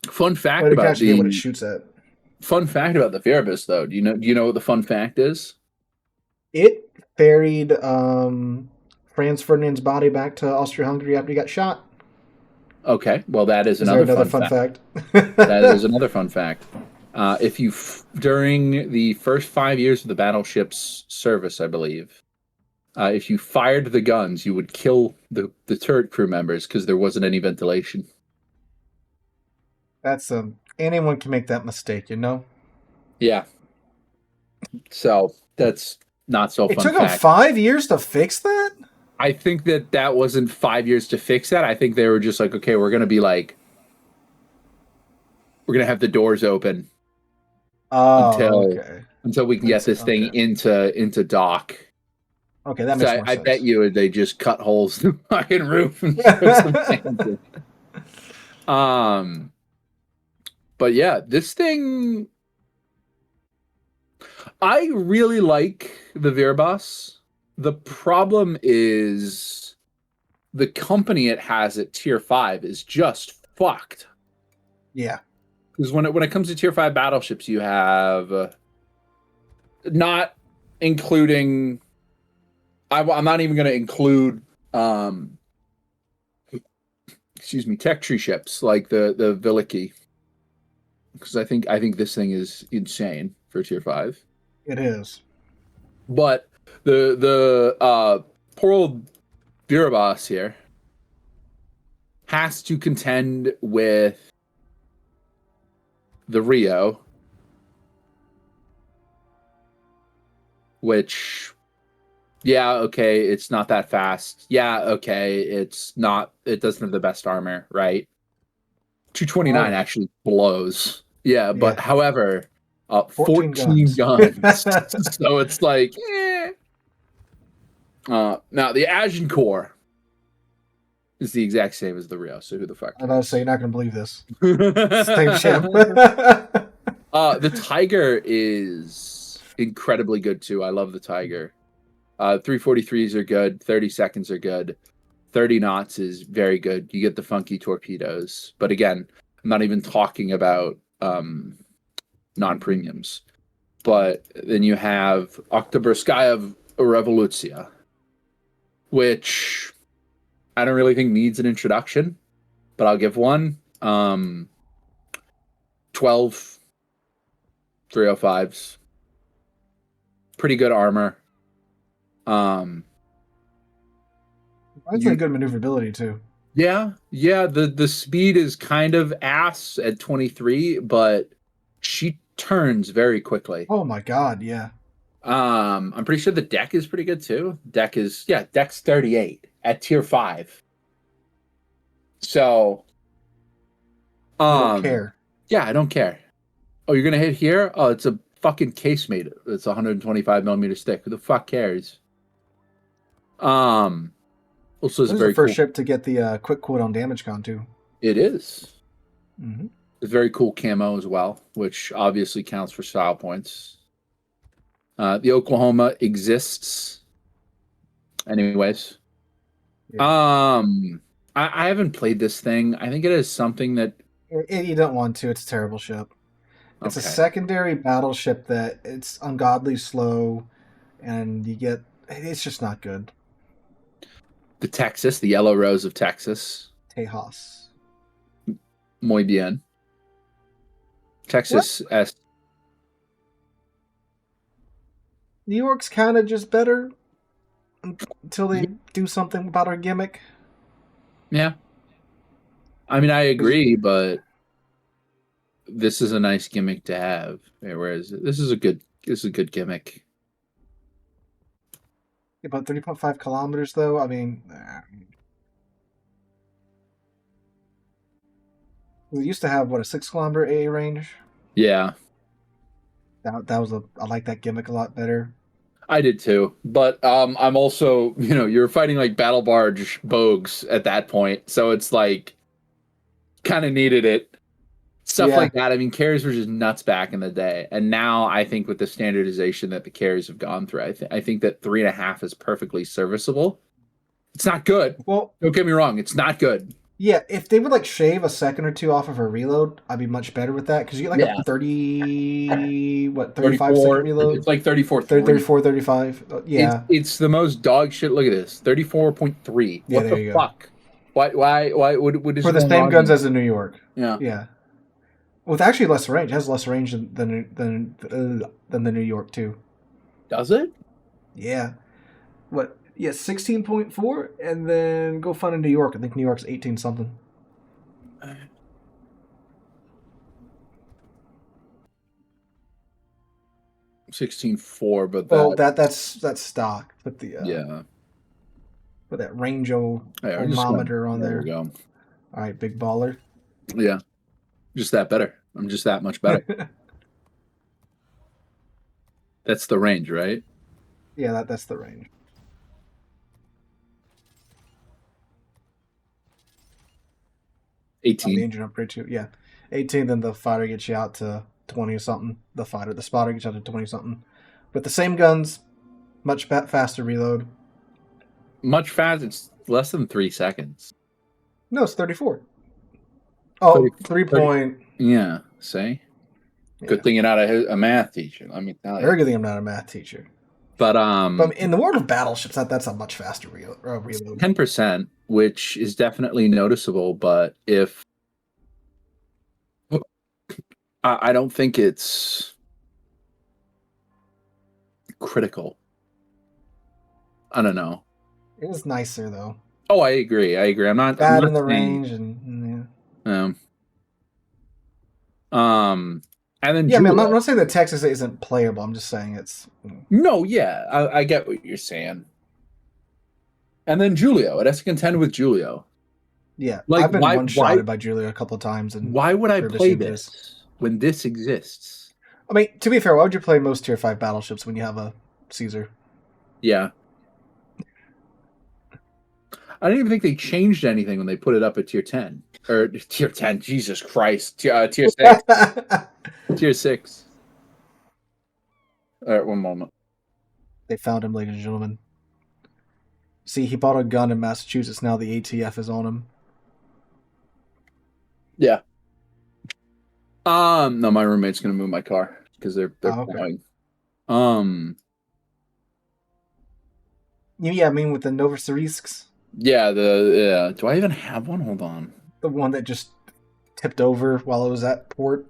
Fun fact about what it shoots at. Fun fact about the Virabas, though. Do you know what the fun fact is? It ferried Franz Ferdinand's body back to Austria-Hungary after he got shot. Okay, well that is another fun fact. That is another fun fact. If you during the first 5 years of the battleship's service, I believe, if you fired the guns, you would kill the turret crew members because there wasn't any ventilation. That's anyone can make that mistake, you know. Yeah. So that's not so fun. It took them 5 years to fix that? I think that wasn't 5 years to fix that. I think they were just like, okay, we're going to have the doors open until until we can get this thing into dock. Okay, that makes more I sense. bet you they just cut holes in the fucking roof and put some sand in. But yeah, this thing, I really like the Virabas. The problem is the company it has at tier 5 is just fucked. Yeah. Because when it comes to tier 5 battleships, you have not including. I'm not even going to include, tech tree ships like the Vilicky, because I think this thing is insane for tier 5. It is. But the poor old Virabas here has to contend with the Rio, which, yeah, okay, it's not that fast. Yeah, okay, it doesn't have the best armor, right? 229 actually blows. Yeah, but however, 14 guns. So it's like, now the Agincourt is the exact same as the Rio, so who the fuck cares? I was say you're not gonna believe this. Same ship. The Tiger is incredibly good too. I love the Tiger. 343s are good. 30 seconds are good. 30 knots is very good. You get the funky torpedoes. But again, I'm not even talking about non-premiums. But then you have Oktoberskaya Revolucja, which I don't really think needs an introduction, but I'll give one. 12 305s. Pretty good armor. That's a good maneuverability too. Yeah. The speed is kind of ass at 23, but she turns very quickly. Oh my god, yeah. I'm pretty sure the deck is pretty good too. Deck's 38 at tier 5. So, I don't care. Yeah, I don't care. Oh, you're gonna hit here? Oh, it's a fucking casemate. It's a 125 millimeter stick. Who the fuck cares? Also, this is the first ship to get the quick quote on damage con too. It is. Mm-hmm. It's very cool camo as well, which obviously counts for style points. The Oklahoma exists. Anyways. Yeah. I haven't played this thing. I think it is something that you don't want to. It's a terrible ship. It's a secondary battleship that it's ungodly slow, and it's just not good. The Texas, the Yellow Rose of Texas. Tejas. Muy bien. Texas S. New York's kind of just better until they do something about our gimmick. Yeah. I mean, I agree, but this is a nice gimmick to have. Whereas this is a good gimmick. About 30.5 kilometers, though. I mean, we used to have a 6 kilometer AA range. Yeah. That was I like that gimmick a lot better. I did too, but I'm also, you're fighting like battle barge bogues at that point, so it's like kind of needed it. Stuff like that. I mean, carriers were just nuts back in the day, and now I think with the standardization that the carriers have gone through, I think that 3.5 is perfectly serviceable. It's not good. Well, don't get me wrong, it's not good. Yeah, if they would shave a second or two off of a reload, I'd be much better with that because you get a 35 second reload. It's like 34, 35. Yeah, it's the most dog shit. Look at this, 34.3. Yeah, what the fuck? Why? What is for the same guns as in New York? Yeah. With actually less range, it has less range than the New York too. Does it? Yeah. What? Yeah, 16.4, and then go find in New York. I think New York's 18 something. 16.4, but that's stock. Put the put that range-o-meter on there. There we go. All right, big baller. Yeah, just that better. I'm just that much better. That's the range, right? Yeah, that's the range. On 18. the engine upgrade too. Yeah, 18. Then the fighter gets you out to 20 or something. The spotter gets you out to 20 something. With the same guns, much faster reload. Much faster. It's less than 3 seconds. No, it's 34. Oh, 30, 3 point. Yeah, see? Yeah. Good thing you're not a math teacher, let me tell you. Very good thing I'm not a math teacher. But in the world of battleships, that's a much faster reload. 10%, which is definitely noticeable, but if I don't think it's critical. I don't know. It is nicer though. Oh, I agree. I'm not bad I'm in not the saying, range and and then yeah. I mean, I'm not saying that Texas isn't playable. I'm just saying it's no. Yeah, I get what you're saying. And then Julio, it has to contend with Julio. Yeah, like I've been one-shotted by Julio a couple of times. And why would I play this when this exists? I mean, to be fair, why would you play most Tier 5 battleships when you have a Caesar? Yeah. I didn't even think they changed anything when they put it up at Tier 10. Or Tier 10, Jesus Christ. Tier 6. Tier 6. All right, one moment. They found him, ladies and gentlemen. See, he bought a gun in Massachusetts. Now the ATF is on him. Yeah. No, my roommate's gonna move my car because they're okay. plowing. Yeah, I mean with the Novosirisks. Yeah, do I even have one? Hold on. The one that just tipped over while it was at port,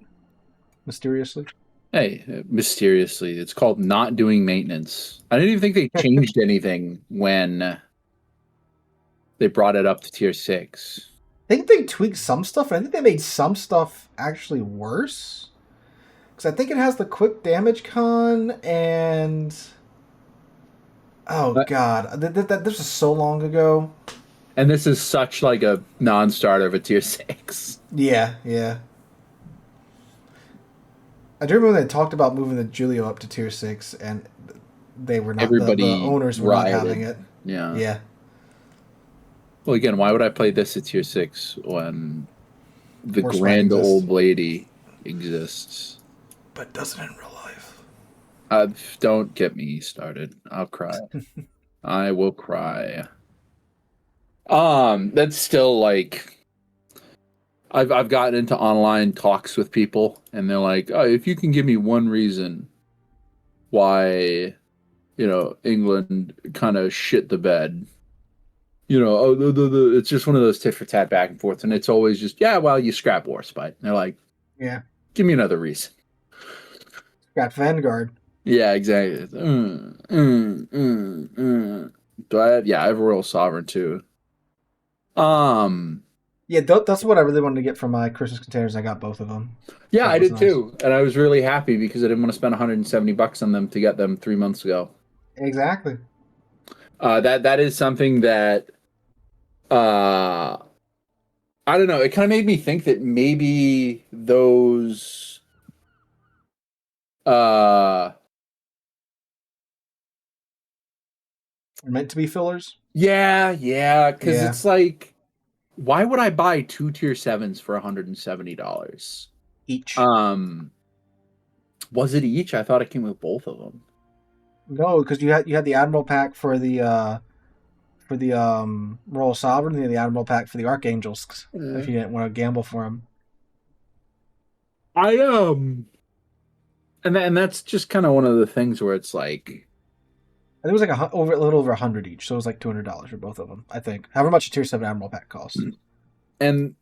mysteriously. Hey, mysteriously, it's called not doing maintenance. I didn't even think they changed anything when they brought it up to Tier 6. I think they tweaked some stuff, and I think they made some stuff actually worse. Because I think it has the quick damage con, and oh god, this was so long ago. And this is such like a non-starter of a Tier 6. Yeah. I do remember they talked about moving the Julio up to Tier 6, and they were not. The owners were not having it. Yeah. Well, again, why would I play this at Tier 6 when the grand old lady exists? But doesn't in real life. Don't get me started. I'll cry. I will cry. That's still like I've gotten into online talks with people, and they're like, "Oh, if you can give me one reason why, England kind of shit the bed." It's just one of those tit for tat back and forth, and it's always just, yeah, well, you scrap Warspite. And they're like, yeah, give me another reason. Scrap Vanguard. Yeah, exactly. But yeah, I have Royal Sovereign too. Yeah, that's what I really wanted to get from my Christmas containers. I got both of them. Yeah, I did too, and I was really happy because I didn't want to spend $170 on them to get them 3 months ago. Exactly. That is something that I don't know. It kind of made me think that maybe those are meant to be fillers. Yeah, because it's like, why would I buy 2 Tier 7s for $170 each? Was it each? I thought it came with both of them. No, because you had the Admiral pack for the Royal Sovereign, and the Admiral pack for the Archangels. If you didn't want to gamble for them, and that's just kind of one of the things where it's like, I think it was like a little over 100 each, so it was like $200 for both of them. I think however much a Tier 7 Admiral pack costs. And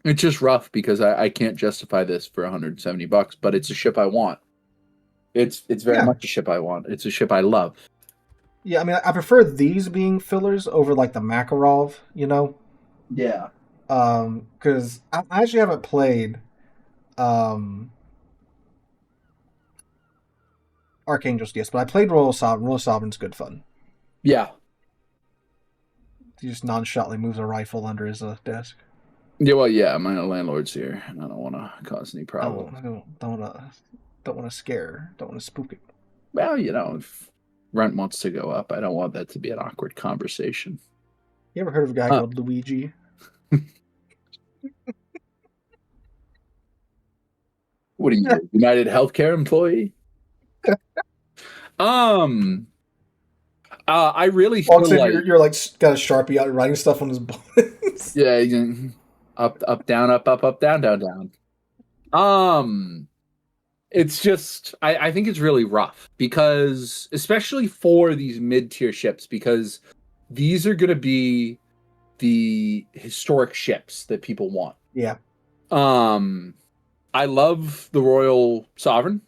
it's just rough because I can't justify this for $170, but it's a ship I want. It's very much a ship I want. It's a ship I love. Yeah, I mean, I prefer these being fillers over like the Makarov, Yeah. Because I actually haven't played Archangels, yes, but I played Royal Sovereign. Royal Sovereign's good fun. Yeah. He just nonchalantly moves a rifle under his desk. Yeah, well, yeah, my landlord's here, and I don't want to cause any problems. Don't Don't want to scare. Don't want to spook it. Well, if rent wants to go up, I don't want that to be an awkward conversation. You ever heard of a guy called Luigi? What are you, United Healthcare employee? I really feel Walks in, like you're like got a Sharpie out, writing stuff on his buttons. yeah, up, down, up, down, down, down. It's just I think it's really rough because especially for these mid-tier ships, because these are going to be the historic ships that people want. Yeah. I love the Royal Sovereign.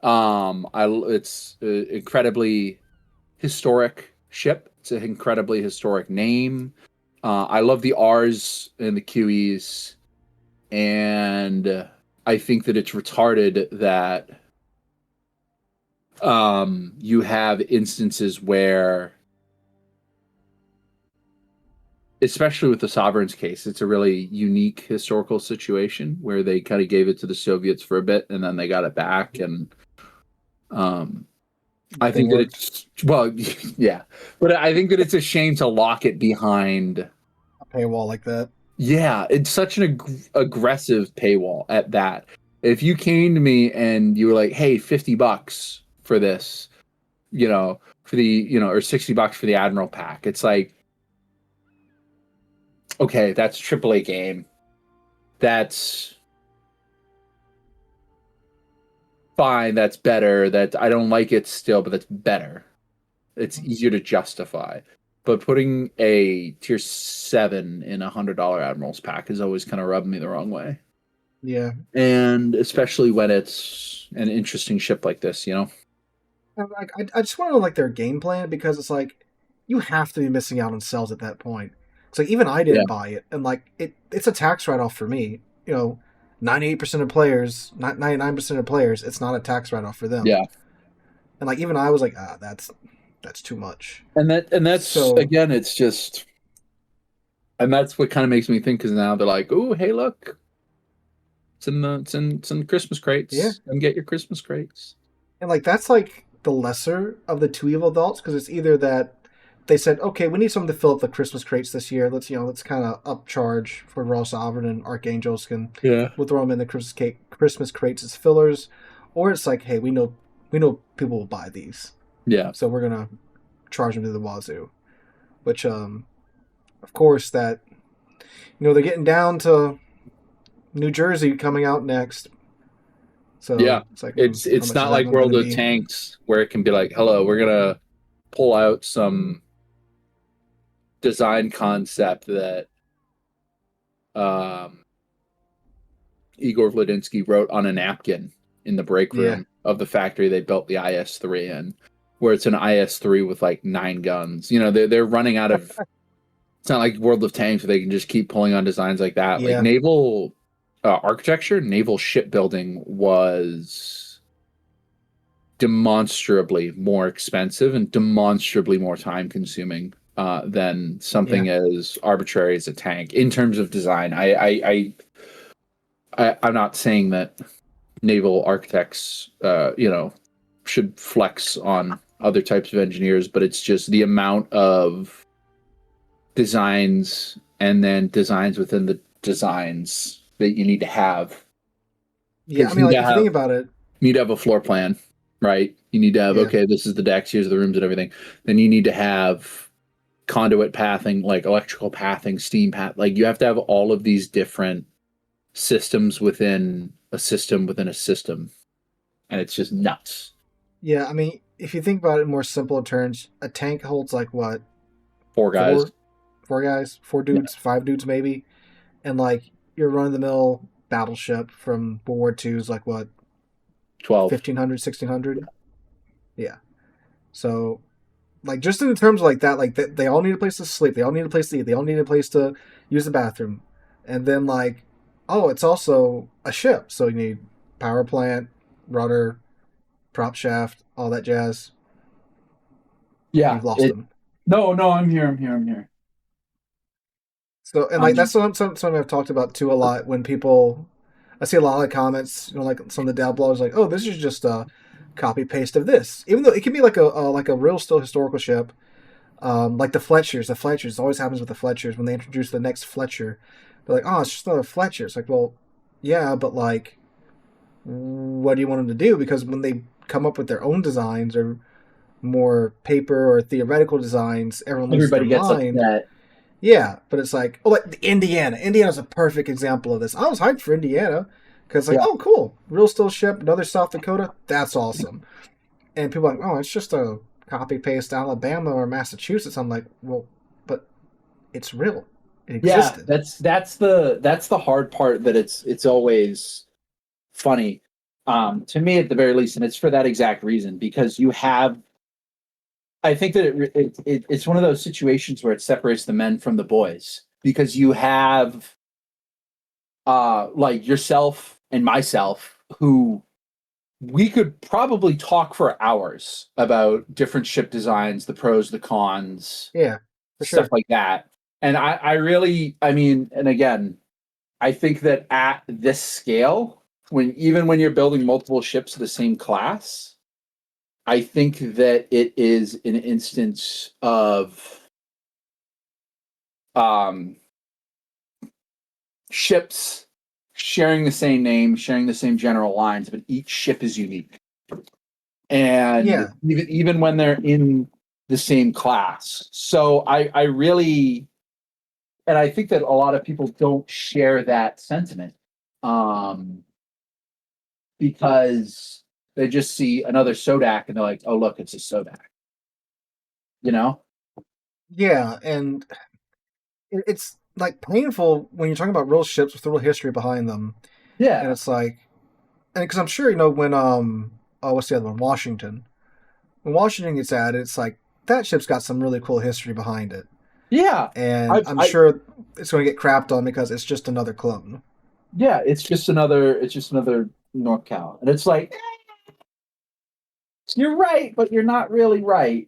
It's an incredibly historic ship. It's an incredibly historic name. I love the R's and the QEs, and I think that it's retarded that you have instances where, especially with the Sovereign's case, it's a really unique historical situation where they kind of gave it to the Soviets for a bit and then they got it back. And I think that it's, well, yeah, but I think that it's a shame to lock it behind a paywall like that. Yeah, it's such an aggressive paywall at that. If you came to me and you were like, "Hey, $50 for this," for the, or $60 for the Admiral pack, it's like, okay, that's AAA game. That's fine. That's better. That I don't like it still, but that's better. It's easier to justify. But putting a tier 7 in $100 Admirals pack is always kind of rubbing me the wrong way. Yeah. And especially when it's an interesting ship like this, Like, I just want to know like their game plan, because it's like you have to be missing out on sales at that point. It's like even I didn't buy it, and like it's a tax write off for me. 98% of players, 99% of players, it's not a tax write off for them. Yeah. And like even I was like, that's too much. And that's so, again, it's just, and that's what kind of makes me think, because now they're like, oh, hey, look, it's in the Christmas crates. Yeah, and get your Christmas crates. And like that's like the lesser of the two evil adults, because it's either that they said, okay, we need something to fill up the Christmas crates this year. Let's kind of upcharge for Royal Sovereign and Archangels, we'll throw them in the Christmas crates as fillers, or it's like, hey, we know people will buy these. Yeah. So we're gonna charge them to the wazoo, which of course that they're getting down to New Jersey coming out next. So yeah, it's not like World of Tanks where it can be like, hello, we're gonna pull out some design concept that Igor Vladinsky wrote on a napkin in the break room of the factory they built the IS-3 in, where it's an IS-3 with like 9 guns. They're running out of. It's not like World of Tanks where they can just keep pulling on designs like that. Yeah. Like naval architecture, naval shipbuilding was demonstrably more expensive and demonstrably more time consuming than something as arbitrary as a tank in terms of design. I'm not saying that naval architects, should flex on other types of engineers, but it's just the amount of designs and then designs within the designs that you need to have. Yeah, I mean, like, if you think about it, you need to have a floor plan, right? You need to have, okay, this is the decks, here's the rooms and everything. Then you need to have conduit pathing, like electrical pathing, steam path. Like you have to have all of these different systems within a system within a system. And it's just nuts. Yeah, I mean, if you think about it in more simple terms, a tank holds like what? 4 guys. 4 guys? 4 dudes? 5 dudes maybe? And like your run-of-the-mill battleship from World War II is like what? 12. 1,500, 1,600? Yeah. So, like, just in terms of like that, like, they all need a place to sleep. They all need a place to eat. They all need a place to use the bathroom. And then, like, oh, it's also a ship. So you need power plant, rudder, prop shaft, all that jazz. Yeah. You've lost them. No, I'm here. So, and like, that's something I've talked about too a lot when people, I see a lot of comments, like some of the dad bloggers, like, "Oh, this is just a copy paste of this," even though it can be like a real still historical ship, like the Fletchers. The Fletchers always happens with the Fletchers when they introduce the next Fletcher. They're like, "Oh, it's just another Fletcher." It's like, well, yeah, but like, what do you want them to do? Because when they come up with their own designs or more paper or theoretical designs, everyone loses their Everybody gets mind. upset. Yeah, but it's like, oh, like Indiana. Indiana's a perfect example of this. I was hyped for Indiana because, like, Yeah. oh, cool, real still ship, another South Dakota. That's awesome. And people are like, oh, it's just a copy paste Alabama or Massachusetts. I'm like, well, but it's real. It existed. That's the hard part, that it's always funny, to me at the very least, and it's for that exact reason, because you have, I think that it's one of those situations where it separates the men from the boys, because you have like yourself and myself, who we could probably talk for hours about different ship designs, the pros, the cons, Yeah, for stuff sure. like that. And I really, I mean, and again, I think that at this scale, even when you're building multiple ships of the same class, I think that it is an instance of um, ships sharing the same name, sharing the same general lines, but each ship is unique. And Yeah, even when they're in the same class. So I really, and I think that a lot of people don't share that sentiment, um, because they just see another Sodak and they're like, oh, look, it's a Sodak, you know? yeah, and it's like painful when you're talking about real ships with real history behind them, and Yeah. it's like, and because I'm sure when oh, what's the other one, Washington. When Washington gets added, it's like that ship's got some really cool history behind it, Yeah. and I'm I sure it's going to get crapped on because it's just another clone. yeah, it's just another North Cal. And it's like, you're right, but you're not really right,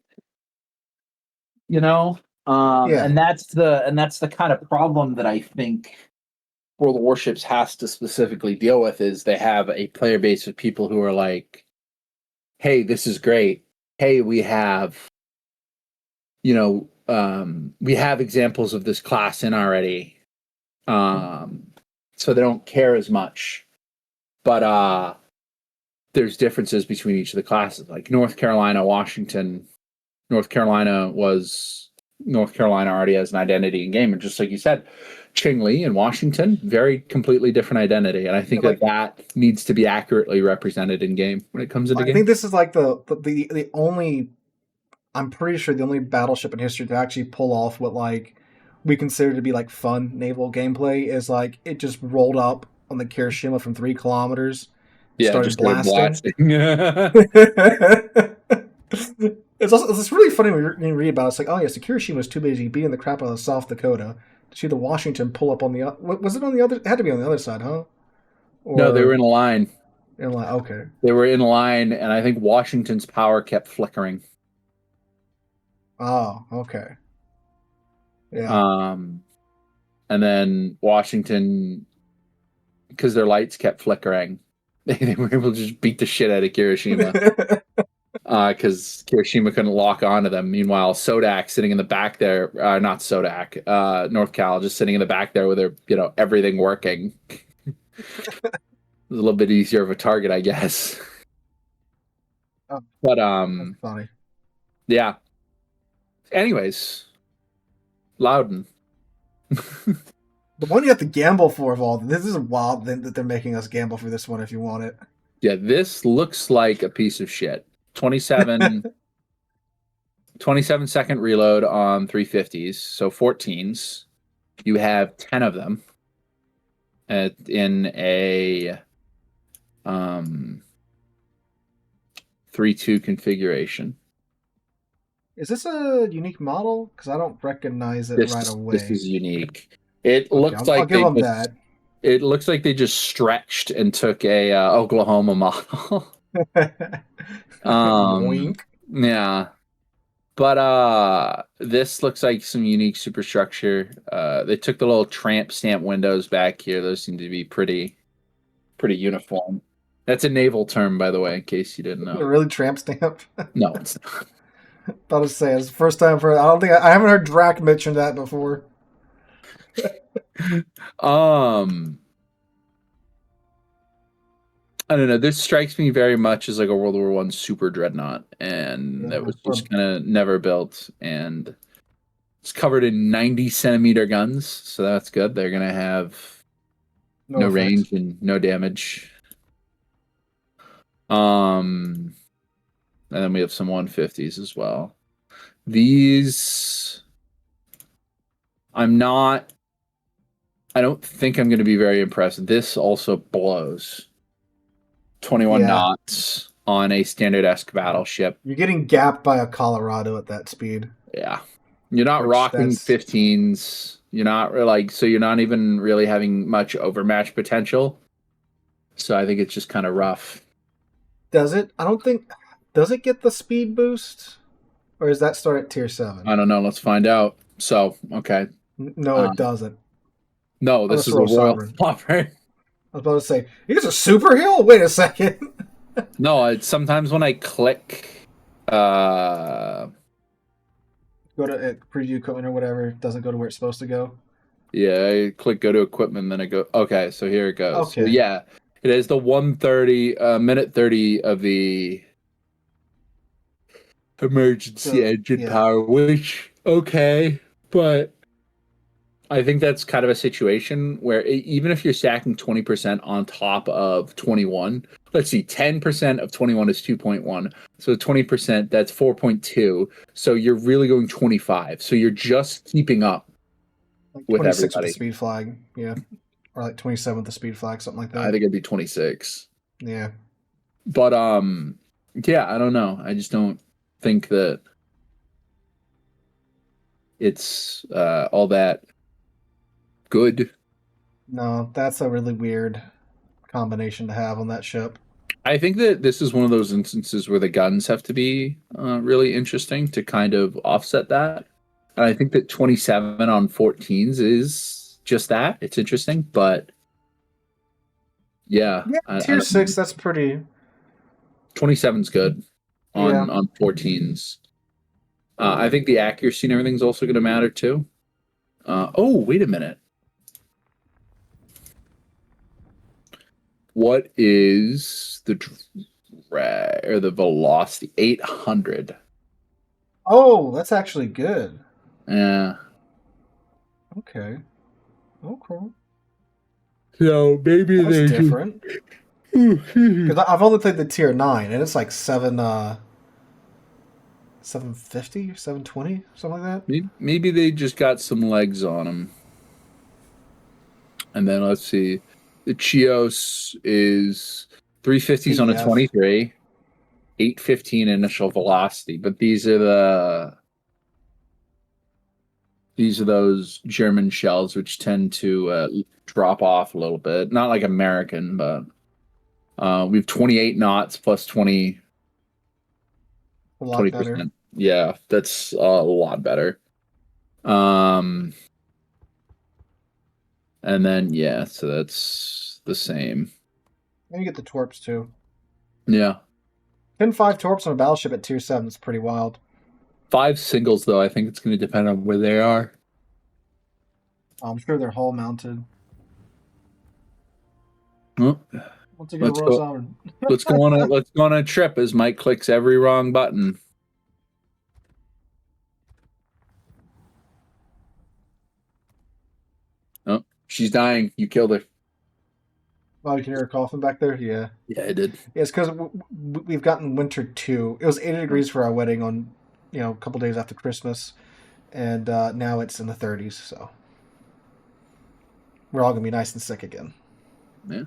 you know? Yeah, And that's the kind of problem that I think World of Warships has to specifically deal with, is they have a player base of people who are like, hey, this is great. Hey, we have examples of this class in already. So they don't care as much. But there's differences between each of the classes. Like North Carolina, Washington. North Carolina already has an identity in game, and just like you said, Chingley and Washington, very completely different identity, and I think like that needs to be accurately represented in game when it comes into I game. think this is like the only, I'm pretty sure the only battleship in history to actually pull off what like we consider to be like fun naval gameplay is like it just rolled up on the Kirishima from 3 kilometers, Yeah, started just started blasting. blasting. It's really funny when you read about it. It's like, oh yes, the Kirishima was too busy beating the crap out of South Dakota to see the Washington pull up on the was it on the other? It had to be on the other side, huh? No, they were Or in a line. like okay, They were in line, and I think Washington's power kept flickering. oh okay, yeah. Um, and then Washington, because their lights kept flickering, they were able to just beat the shit out of Kirishima. Because Kirishima couldn't lock onto them. Meanwhile, Sodak sitting in the back there, not Sodak, North Cal, just sitting in the back there with their, everything working. It was a little bit easier of a target, I guess. Oh, But that's funny. yeah. Anyways, Loudon. The one you have to gamble for of all this is a wild thing that they're making us gamble for this one if you want it. Yeah, this looks like a piece of shit. 27 second reload on 350s, so 14s. You have 10 of them in a 3-2 configuration. Is this a unique model? Because I don't recognize it right This away. is unique. It Okay, looks I'll like give they them just that. it looks like they just stretched and took a Oklahoma model. Yoink. Yeah. But this looks like some unique superstructure. They took the little tramp stamp windows back here. Those seem to be pretty pretty uniform. That's a naval term, by the way, in case you didn't know. Really tramp stamp? No, it's not. About to say it's the first time for. I don't think I haven't heard Drac mention that before. I don't know. This strikes me very much as like a World War I super dreadnought, and that was just kind of never built, and it's covered in 90-centimeter guns, so that's good. They're gonna have no range and no damage. And then we have some 150s as well. These, I don't think I'm going to be very impressed. This also blows. 21 knots on a standard-esque battleship. You're getting gapped by a Colorado at that speed. Yeah. You're not rocking 15s. You're not so you're not even really having much overmatch potential. So I think it's just kind of rough. Does it? I don't think. Does it get the speed boost? Or does that start at tier 7? I don't know. Let's find out. So, okay. No, it doesn't. No, this is a Royal Flopper. I was about to say, here's a super hill? Wait a second. No, it's sometimes when I click go to preview equipment or whatever, it doesn't go to where it's supposed to go. Yeah, I click go to equipment, then I go, okay, so here it goes. Okay. So yeah, it is the 130, minute 30 of the emergency engine power, which, okay, but I think that's kind of a situation where even if you're stacking 20% on top of 21, let's see, 10% of 21 is 2.1. So 20%, that's 4.2. So you're really going 25. So you're just keeping up with everybody. With the speed flag, yeah. Or like 27 with the speed flag, something like that. I think it'd be 26. Yeah. But, yeah, I don't know. I just don't think that it's all that good. No, that's a really weird combination to have on that ship. I think that this is one of those instances where the guns have to be really interesting to kind of offset that. And I think that 27 on 14s is just that. It's interesting, but yeah. Tier 6, that's pretty... 27's good on 14s. I think the accuracy and everything's also going to matter too. Oh, wait a minute. What is the velocity? 800. Oh, that's actually good. Yeah. Okay. So maybe they're different. Because I've only played the tier 9, and it's like 750 or 720, something like that. Maybe they just got some legs on them. And then let's see. The Chios is 350s on a 23, 815 initial velocity. But these are those German shells which tend to drop off a little bit. Not like American, but we have 28 knots plus 20. A lot 20%. Better. Yeah, that's a lot better. And then, yeah, so that's the same. And you get the torps, too. Yeah. 10-5 torps on a battleship at tier 7 is pretty wild. 5 singles, though, I think it's going to depend on where they are. I'm sure they're hull mounted. Oh. Let's go on a trip as Mike clicks every wrong button. Oh, she's dying. You killed her. Oh, you can hear her coughing back there? Yeah. Yeah, I did. Yeah, it's because we've gotten winter 2. It was 80 degrees for our wedding on, a couple days after Christmas. And now it's in the 30s, so we're all going to be nice and sick again. Yeah.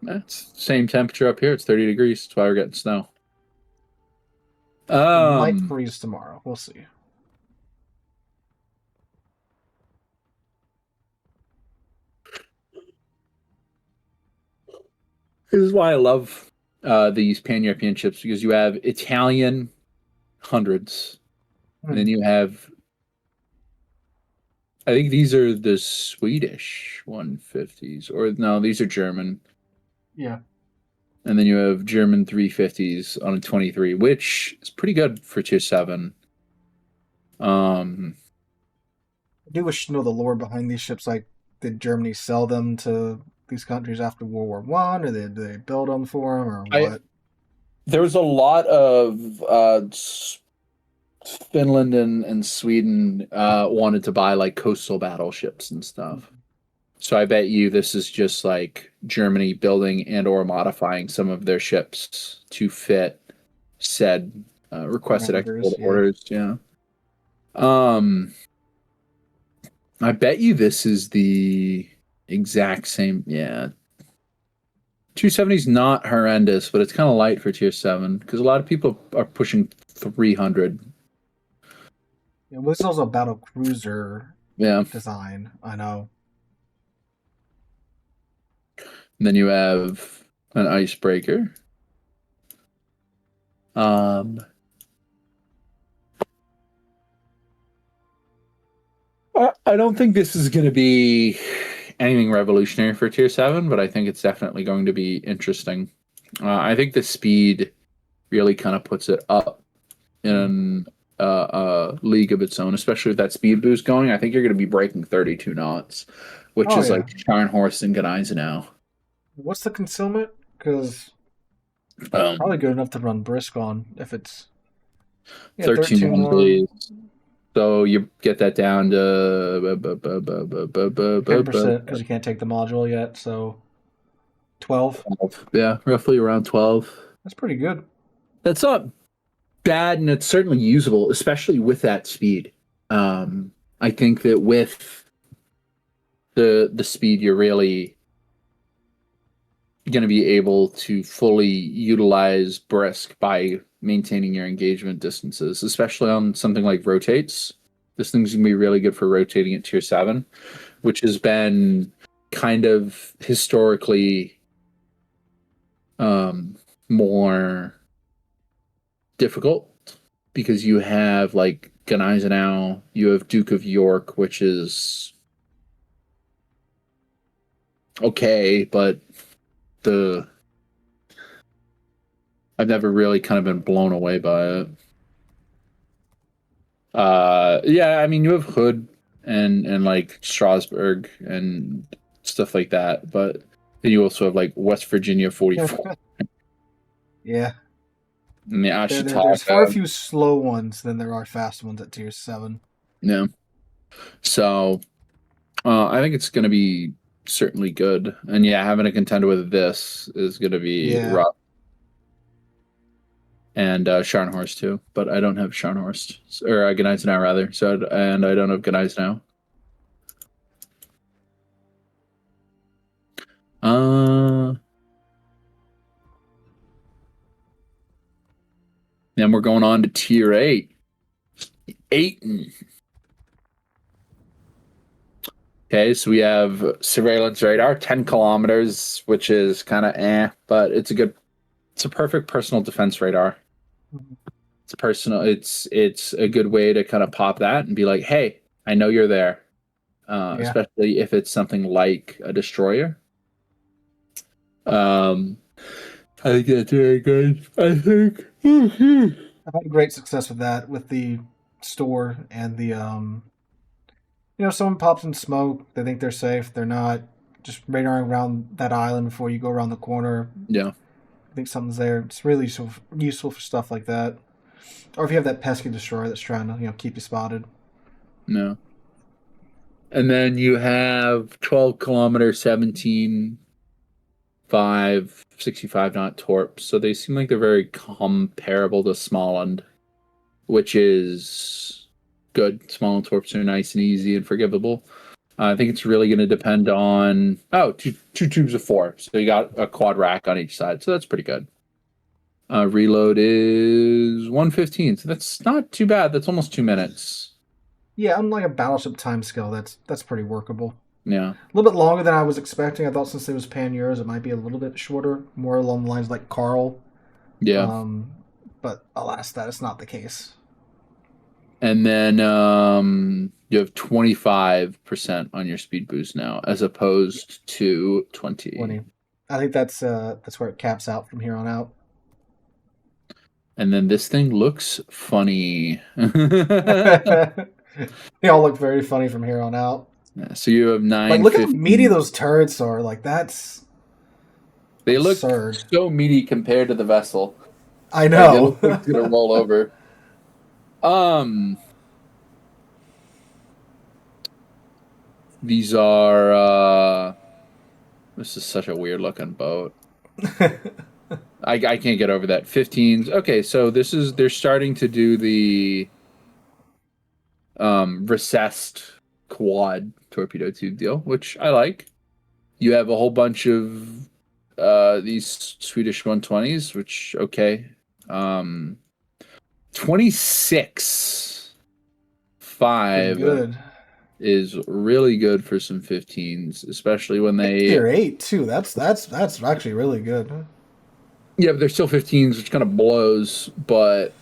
It's the same temperature up here. It's 30 degrees. That's why we're getting snow. It might freeze tomorrow. We'll see. This is why I love these pan-European ships, because you have Italian hundreds, and then you have I think these are the Swedish 150s, or no, these are German. Yeah. And then you have German 350s on a 23, which is pretty good for tier 7. I do wish to know the lore behind these ships. Like, did Germany sell them to these countries after World War One, or did they build them for them, or what? There was a lot of Finland and Sweden wanted to buy like coastal battleships and stuff. So I bet you this is just like Germany building and or modifying some of their ships to fit said requested export orders. Yeah. I bet you this is the exact same. Yeah. 270 is not horrendous, but it's kind of light for tier 7 because a lot of people are pushing 300. Yeah, well, this is also a battle cruiser design. I know. And then you have an icebreaker. I don't think this is going to be anything revolutionary for tier 7, but I think it's definitely going to be interesting. I think the speed really kind of puts it up in a league of its own, especially with that speed boost going. I think you're going to be breaking 32 knots, which is like Scharnhorst and Gneisenau. What's the concealment? Because probably good enough to run brisk on if it's 13 days. So you get that down to 10% because you can't take the module yet. So 12. Yeah, roughly around 12. That's pretty good. That's not bad, and it's certainly usable, especially with that speed. I think that with the speed, you're really going to be able to fully utilize brisk by maintaining your engagement distances, especially on something like rotates. This thing's going to be really good for rotating at tier 7, which has been kind of historically more difficult because you have like Gneisenau, you have Duke of York, which is okay, but I've never really kind of been blown away by it. Yeah, I mean, you have Hood and like Strasbourg and stuff like that, but then you also have like West Virginia 44. Yeah. And the Ashitaka. There's far few slow ones than there are fast ones at tier 7. Yeah. So I think it's going to be certainly good. And yeah, having a contender with this is going to be rough. And Scharnhorst too, but I don't have Scharnhorst or Gneisenau rather. So and I don't have Gneisenau. Then we're going on to tier 8. Aiton. Okay, so we have surveillance radar, 10 kilometers, which is kind of but it's a perfect personal defense radar. It's a good way to kind of pop that and be like, hey, I know you're there. Especially if it's something like a destroyer. I think that's very good. I think I've had great success with that, with the store and the someone pops in smoke, they think they're safe, they're not, just radaring around that island before you go around the corner. Yeah. I think something's there. It's really useful for stuff like that. Or if you have that pesky destroyer that's trying to, keep you spotted. No. And then you have 12 kilometer, 17, 5, 65 knot torps. So they seem like they're very comparable to Småland, which is good. Småland torps are nice and easy and forgivable. I think it's really going to depend on two tubes of 4. So you got a quad rack on each side. So that's pretty good. Reload is 1:15. So that's not too bad. That's almost 2 minutes. Yeah, unlike a battleship timescale, that's pretty workable. Yeah. A little bit longer than I was expecting. I thought since it was Pan-Euros, it might be a little bit shorter, more along the lines like Carl. Yeah. But alas, that is not the case. And then You have 25% on your speed boost now, as opposed to 20. 20. I think that's where it caps out from here on out. And then this thing looks funny. They all look very funny from here on out. Yeah, so you have 9. Like, look at how meaty those turrets are. Like, that's they absurd. Look so meaty compared to the vessel. I know. Like, it's gonna roll over. These are. This is such a weird looking boat. I can't get over that. 15s. Okay, so they're starting to do the recessed quad torpedo tube deal, which I like. You have a whole bunch of these Swedish 120s, which okay. 26 5 good. Is really good for some 15s, especially when they tier 8 too. That's actually really good. Yeah, but they're still 15s, which kind of blows, but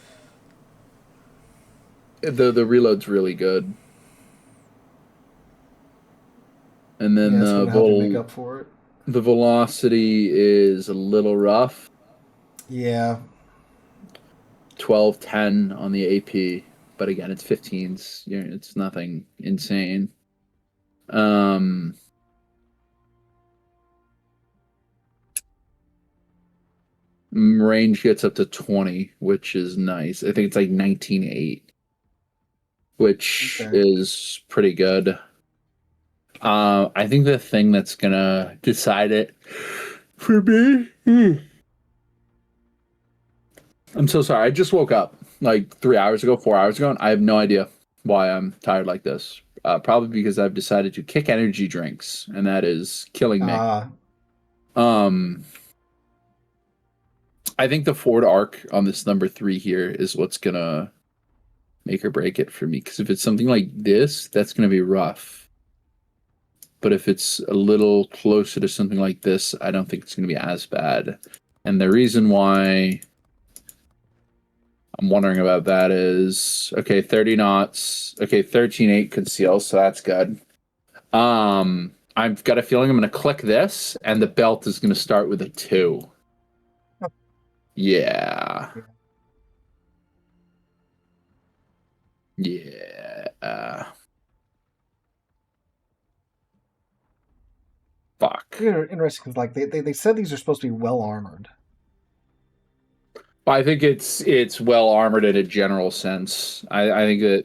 the reload's really good. And then make up for it. The velocity is a little rough. Yeah. 12-10 on the AP, but again, it's 15s. It's nothing insane. Range gets up to 20, which is nice. I think it's like 19.8, which is pretty good. I think the thing that's gonna decide it for me. I'm so sorry. I just woke up like 4 hours ago, and I have no idea why I'm tired like this. Probably because I've decided to kick energy drinks, and that is killing me. I think the forward arc on this number 3 here is what's gonna make or break it for me. Because if it's something like this, that's gonna be rough. But if it's a little closer to something like this, I don't think it's gonna be as bad. And the reason why I'm wondering about that is, okay, 30 knots. Okay, 13.8 conceal, so that's good. I've got a feeling I'm going to click this, and the belt is going to start with a 2. Yeah. Yeah. Fuck. Interesting, because like they said these are supposed to be well armored. I think it's well armored in a general sense. I think that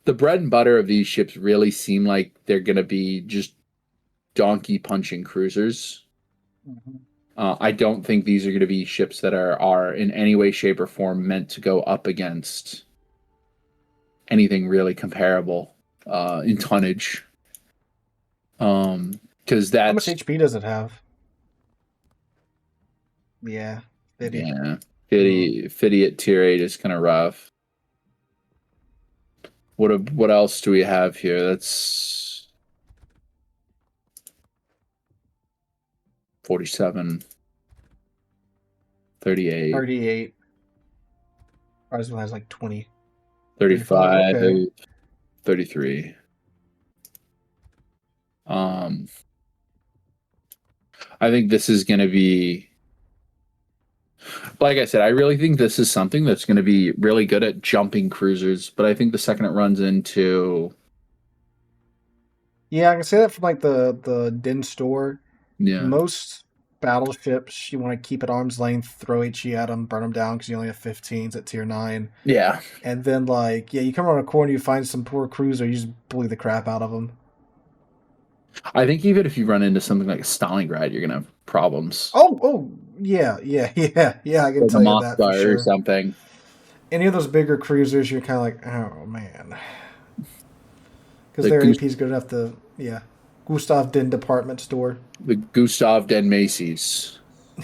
the bread and butter of these ships really seem like they're going to be just donkey punching cruisers. Mm-hmm. I don't think these are going to be ships that are in any way, shape, or form meant to go up against anything really comparable in tonnage. Because that's... How much HP does it have? Yeah. 50. Yeah. 50 at tier 8 is kind of rough. What else do we have here? That's 47. 38. 38. Ours has like 20. 35. Okay. 33. I think this is going to be, like I said, I really think this is something that's going to be really good at jumping cruisers, but I think the second it runs into... Yeah, I can say that from like the Din store. Yeah. Most battleships, you want to keep at arm's length, throw HE at them, burn them down because you only have 15s at tier 9. Yeah. And then like, you come around a corner, you find some poor cruiser, you just bully the crap out of them. I think even if you run into something like Stalingrad, you're gonna have problems. Oh, yeah. I can tell you that for sure. Or something. Any of those bigger cruisers, you're kind of like, oh man, because their AP is good enough to, Gustav Den department store. The Gustav Den Macy's.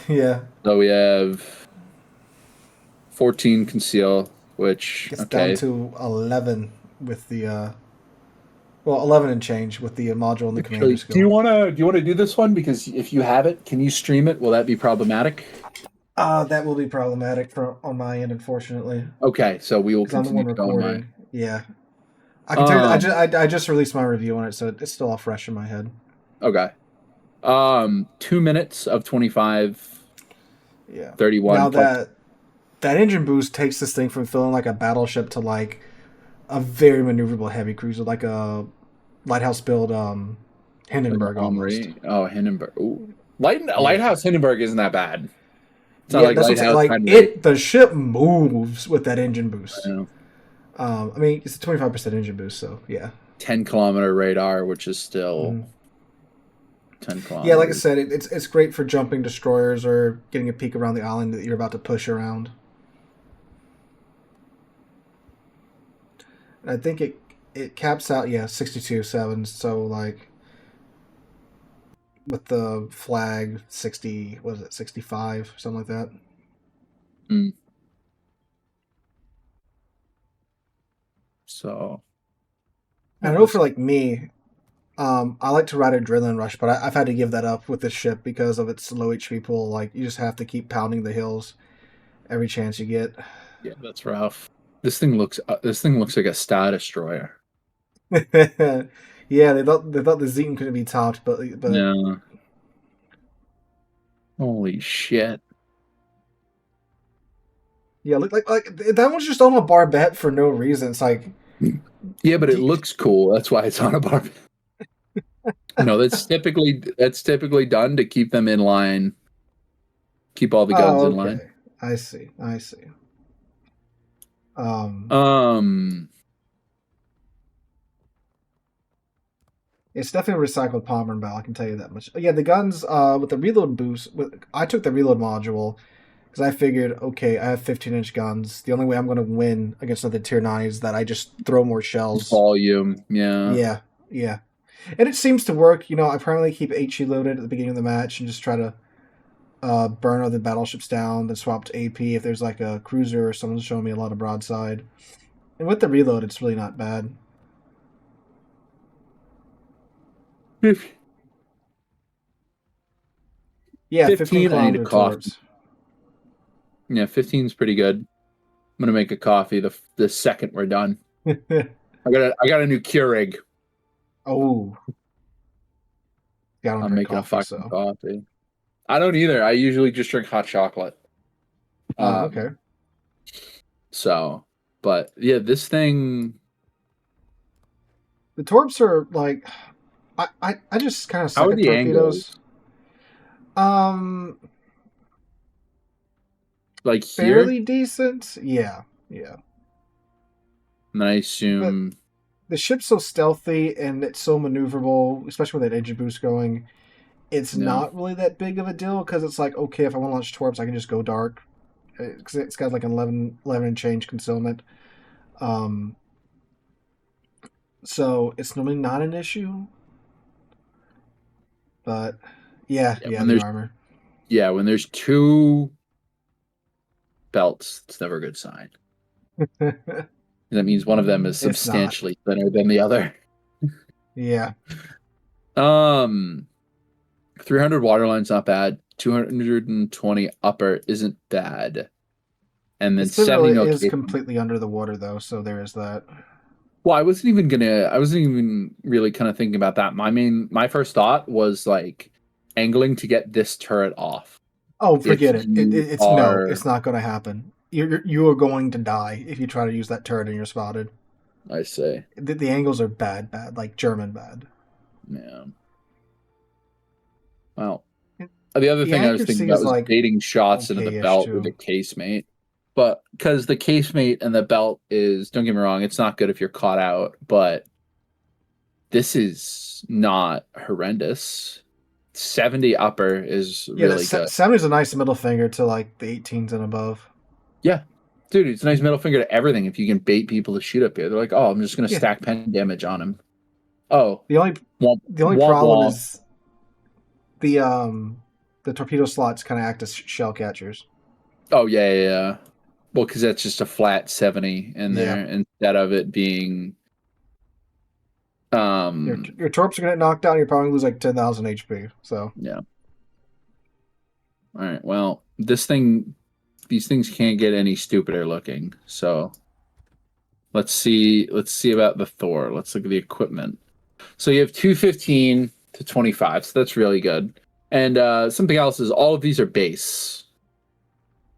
Yeah. So we have 14 conceal, which gets down to 11 with the 11 and change with the module and the commander skill. Do you want to do this one? Because if you have it, can you stream it? Will that be problematic? That will be problematic on my end, unfortunately. Okay, so we will continue going. Yeah. I can tell you that I just released my review on it, so it's still all fresh in my head. Okay. 2 minutes of 25, Yeah. 31. Now that engine boost takes this thing from feeling like a battleship to like a very maneuverable heavy cruiser, like a lighthouse build Hindenburg almost. Oh, Hindenburg. Ooh. Yeah. Lighthouse Hindenburg isn't that bad. It's not Yeah, like that's what's Lighthouse like Henry. it. The ship moves with that engine boost. I know. I mean, it's a 25% engine boost, so yeah. 10-kilometer radar, which is still Mhm. 10 Yeah, like I kilometers. said, it's great for jumping destroyers or getting a peek around the island that you're about to push around. And I think it caps out 62.7. So like with the flag 60, what is it 65 something like that. Mm. So I know for like me, I like to ride Adrenaline Rush, but I've had to give that up with this ship because of its low HP pool. Like you just have to keep pounding the hills every chance you get. yeah, that's rough. This thing looks like a Star Destroyer. Yeah, they thought the Zeton couldn't be topped, but Yeah. Holy shit. yeah, like that one's just on a barbette for no reason. It's like Yeah, but it looks cool. That's why it's on a bar. No, that's typically done to keep them in line, keep all the guns in line. I see. Um, It's definitely a recycled Palmer bow. I can tell you that much. Yeah, the guns with the reload boost. I took the reload module because I figured, okay, I have 15-inch guns. The only way I'm going to win against another tier 9 is that I just throw more shells. volume, yeah. Yeah, and it seems to work. You know, I primarily keep HE loaded at the beginning of the match and just try to burn other battleships down, then swap to AP if there's like a cruiser or someone's showing me a lot of broadside. And with the reload, it's really not bad. Yeah, 15 15, I need a kilometer coffee. torps. Yeah, 15 is pretty good. I'm gonna make a coffee the second we're done. I got a new Keurig. Oh, yeah, I don't I'm drink making coffee, a fucking so. coffee. I don't either. I usually just drink hot chocolate. Oh, okay. So, but yeah, this thing. The torps are like, I just kind of suck How are at the torpedoes. angles? Like here, Fairly decent. Yeah. and I But assume. the ship's so stealthy and it's so maneuverable, especially with that engine boost going. It's Yeah. not really that big of a deal because it's like, okay, if I want to launch torps, I can just go dark. Because it's got like an 11 and change concealment. So it's normally not an issue. But yeah, the armor. Yeah, when there's two belts, it's never a good sign. That means one of them is substantially thinner than the other. Yeah. 300 waterline's not bad. 220 upper isn't bad. And then 70 It no is cable. completely under the water though, so there is that. Well, I wasn't even really kind of thinking about that. My first thought was like angling to get this turret off. Oh, forget it. It's not going to happen. You are going to die if you try to use that turret and you're spotted. I say. The angles are bad, like German bad. Yeah. Well, the other thing I was thinking about was like baiting shots into the belt with the casemate. But because the casemate and the belt is, don't get me wrong, it's not good if you're caught out, but this is not horrendous. 70 upper is really good. 70 is a nice middle finger to like the 18s and above. Yeah. Dude, it's a nice middle finger to everything if you can bait people to shoot up here. They're like, oh, I'm just going to stack pen damage on him. Oh. The only problem is the torpedo slots kind of act as shell catchers. Oh, yeah. Well, because that's just a flat 70 in there instead of it being... Your torps are going to get knocked out and you're probably going to lose like 10,000 HP. So yeah. All right. Well, these things can't get any stupider looking. So Let's see about the Thor. Let's look at the equipment. So you have 215 to 25, so that's really good. And something else is all of these are base.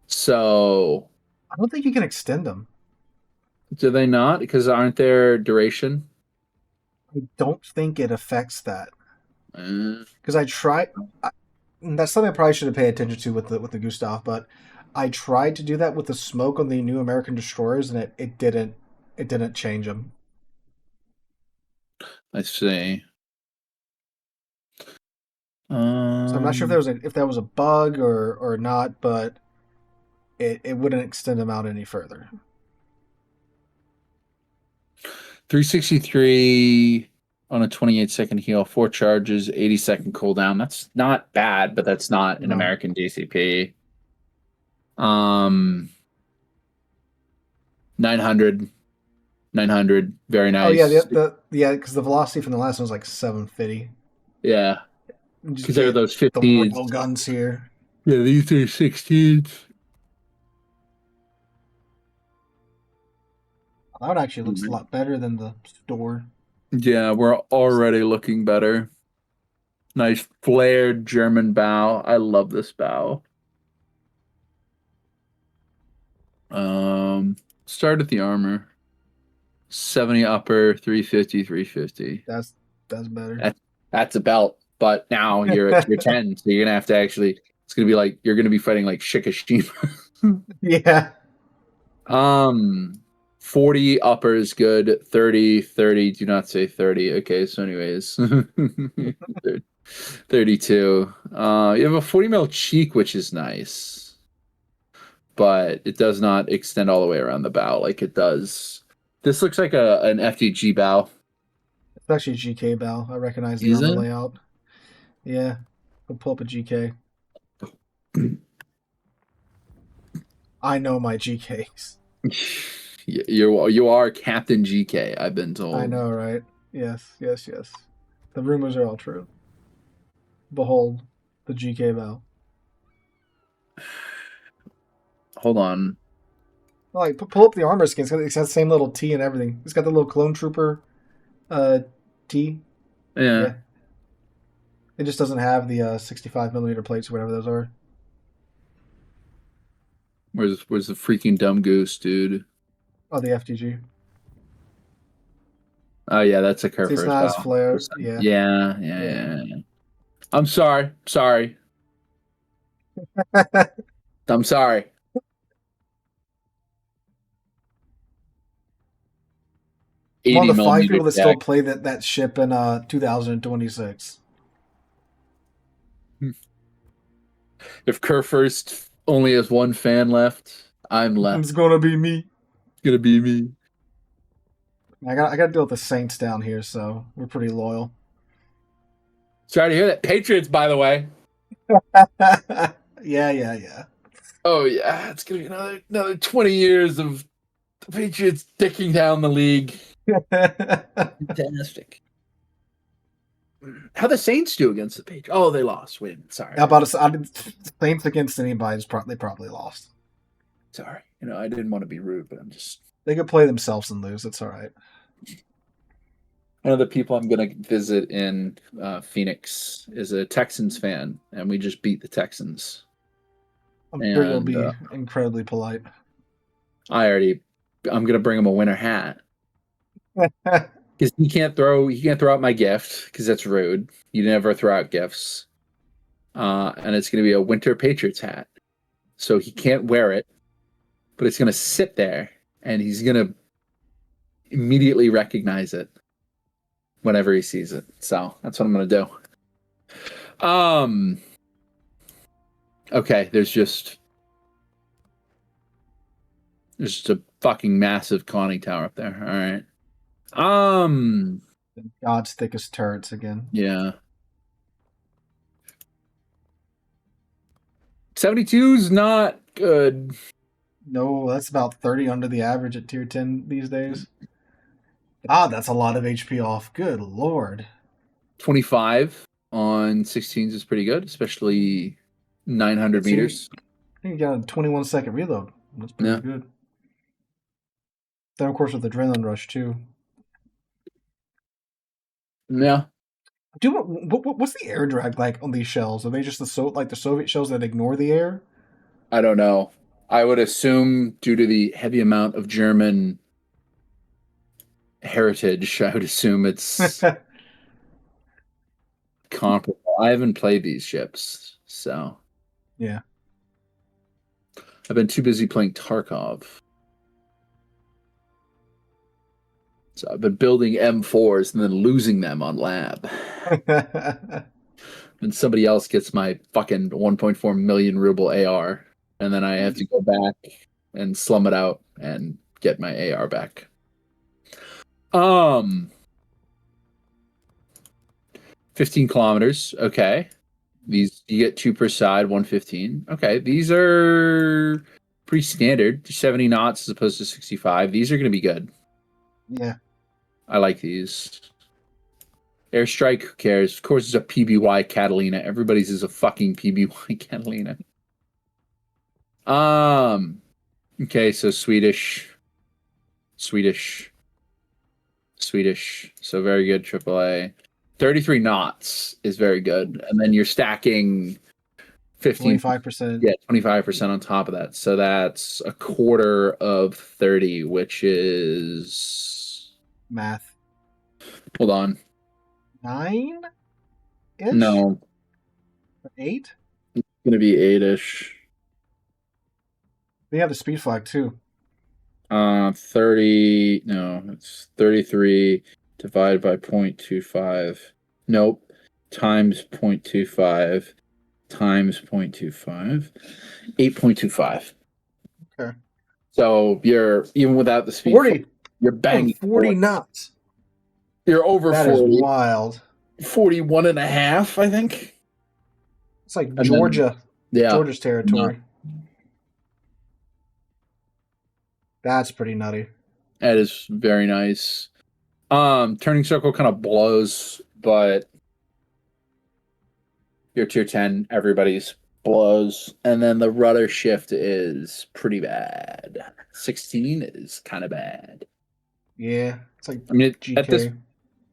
So I don't think you can extend them. do they not? Because aren't there duration? I don't think it affects that. Uh, Because that's something I probably should have paid attention to with the Gustav, but I tried to do that with the smoke on the new American destroyers, and it didn't change them. I see. So I'm not sure if that was a bug or not, but it wouldn't extend them out any further. 363 on a 28-second heal, 4 charges, 80-second cooldown. That's not bad, but that's not an American DCP. 900, very nice. Oh yeah, because the velocity from the last one was like 750. Yeah, because there are those 15s. The guns here. Yeah, these are 16s. That one actually looks a lot better than the store. Yeah, we're already looking better. Nice flared German bow. I love this bow. Start at the armor. 70 upper, 350, 350. That's better. That's a belt, but now you're 10, so you're gonna have to actually. It's gonna be like you're gonna be fighting like Shikishima. Yeah. 40 upper is good. 30. Do not say 30. Okay, so anyways, 32. You have a 40 mil cheek, which is nice, but it does not extend all the way around the bow like it does. This looks like an FDG bow. It's actually a GK bow. I recognize the armor layout. Yeah, I'll pull up a GK. I know my GKs. You are Captain GK, I've been told. I know, right? Yes. The rumors are all true. Behold, the GK bow. Hold on. Like, pull up the armor skin. It's got the same little T and everything. It's got the little clone trooper T. Yeah. It just doesn't have the 65 millimeter plates or whatever those are. Where's the freaking dumb goose, dude? Oh, the FTG. Oh yeah, that's a curve. It's not as flared. Yeah. I'm sorry. I'm sorry. One of the 5 people that still play that ship in 2026. If Kerfurst only has one fan left, I'm left. It's gonna be me. It's gonna be me. I got to deal with the Saints down here, so we're pretty loyal. Sorry to hear that. Patriots, by the way. Yeah. Oh yeah, it's gonna be another 20 years of the Patriots dicking down the league. Fantastic. How the Saints do against the Patriots? Oh, they lost. Wait a minute. Sorry. How about Saints against anybody? They probably lost. Sorry. I didn't want to be rude, but I'm just. They could play themselves and lose. It's all right. One of the people I'm going to visit in Phoenix is a Texans fan, and we just beat the Texans. I'm sure you'll be incredibly polite. I'm going to bring him a winter hat. Because he can't throw out my gift because that's rude. You never throw out gifts. And it's going to be a winter Patriots hat. So he can't wear it, but it's going to sit there and he's going to immediately recognize it whenever he sees it. So that's what I'm going to do. Okay, there's just a fucking massive conning tower up there. All right. God's thickest turrets again. Yeah. 72's not good. No, that's about 30 under the average at tier 10 these days. That's a lot of HP off. Good lord. 25 on 16s is pretty good, especially 900 meters. I think you got a 21-second reload. That's pretty good. Then of course with Adrenaline Rush too. Yeah. What's the air drag like on these shells? Are they just the Soviet shells that ignore the air? I don't know. I would assume due to the heavy amount of German heritage, I would assume it's comparable. I haven't played these ships, so Yeah. I've been too busy playing Tarkov. So I've been building M4s and then losing them on lab. And somebody else gets my fucking 1.4 million ruble AR, and then I have to go back and slum it out and get my AR back. 15 kilometers. Okay. These you get 2 per side, 115. Okay, these are pretty standard. 70 knots as opposed to 65. These are going to be good. Yeah. I like these. Airstrike, who cares? Of course, it's a PBY Catalina. Everybody's is a fucking PBY Catalina. Okay, so Swedish. So very good. AAA. 33 knots is very good. And then you're stacking 15. 25%. Yeah, 25% on top of that. So that's a quarter of 30, which is Math. Hold on. 9-ish? No. 8? It's gonna be 8-ish. They have the speed flag too. 30. No, it's 33 divided by 0.25. Nope. Times 0.25 times 0.25. 8.25. Okay. So you're even without the speed 40. you're banging 40 knots. You're over That 40. is wild. 41 and a half, I think. It's like And Georgia. Then, yeah. Georgia's territory. That's pretty nutty. That is very nice. Turning circle kind of blows, but your tier 10, everybody's blows. And then the rudder shift is pretty bad. 16 is kind of bad. Yeah. It's like I mean, GK.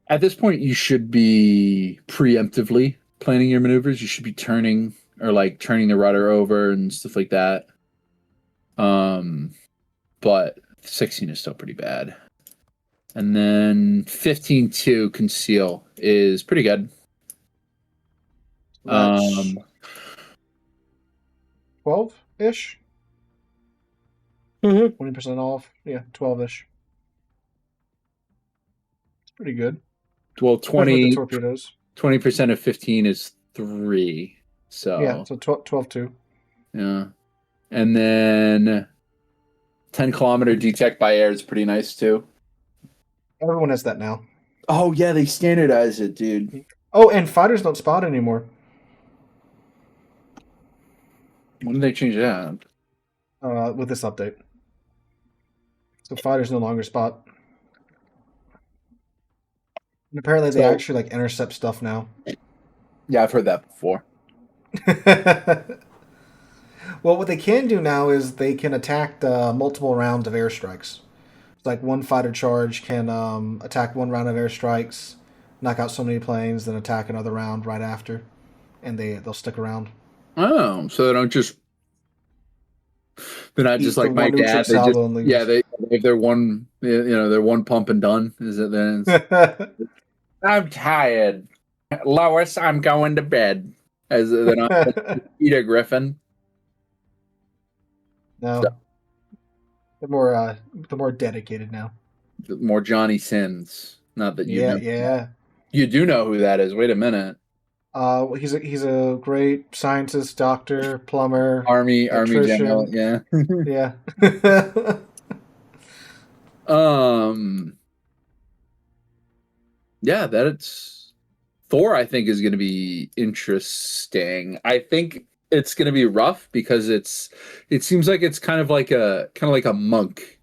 at this point, you should be preemptively planning your maneuvers. You should be turning the rudder over and stuff like that. But 16 is still pretty bad. And then 15-2 conceal is pretty good. 12-ish? 20% off. Yeah, 12-ish. It's pretty good. Well, Especially with the torpedoes. 20% of 15 is 3. So yeah, so 12-2. Yeah. And then 10-kilometer detect by air is pretty nice too. Everyone has that now. Oh yeah, they standardized it, dude. Oh, and fighters don't spot anymore. When did they change that? With this update. So fighters no longer spot. And apparently they actually like intercept stuff now. Yeah, I've heard that before. Well, what they can do now is they can attack multiple rounds of airstrikes. Like one fighter charge can attack one round of airstrikes, knock out so many planes, then attack another round right after, and they'll stick around. Oh, so they're not just like my dad. If they're one, they're one pump and done. Is it then? I'm tired, Lois. I'm going to bed. As they're not Peter Griffin. No, so. They're more dedicated now. More Johnny Sins. Not that you know. Yeah. You do know who that is. Wait a minute. He's a great scientist, doctor, plumber, Army general. Yeah. Yeah. Yeah, that's Thor. I think is going to be interesting. I think it's going to be rough because it seems like it's kind of like a monk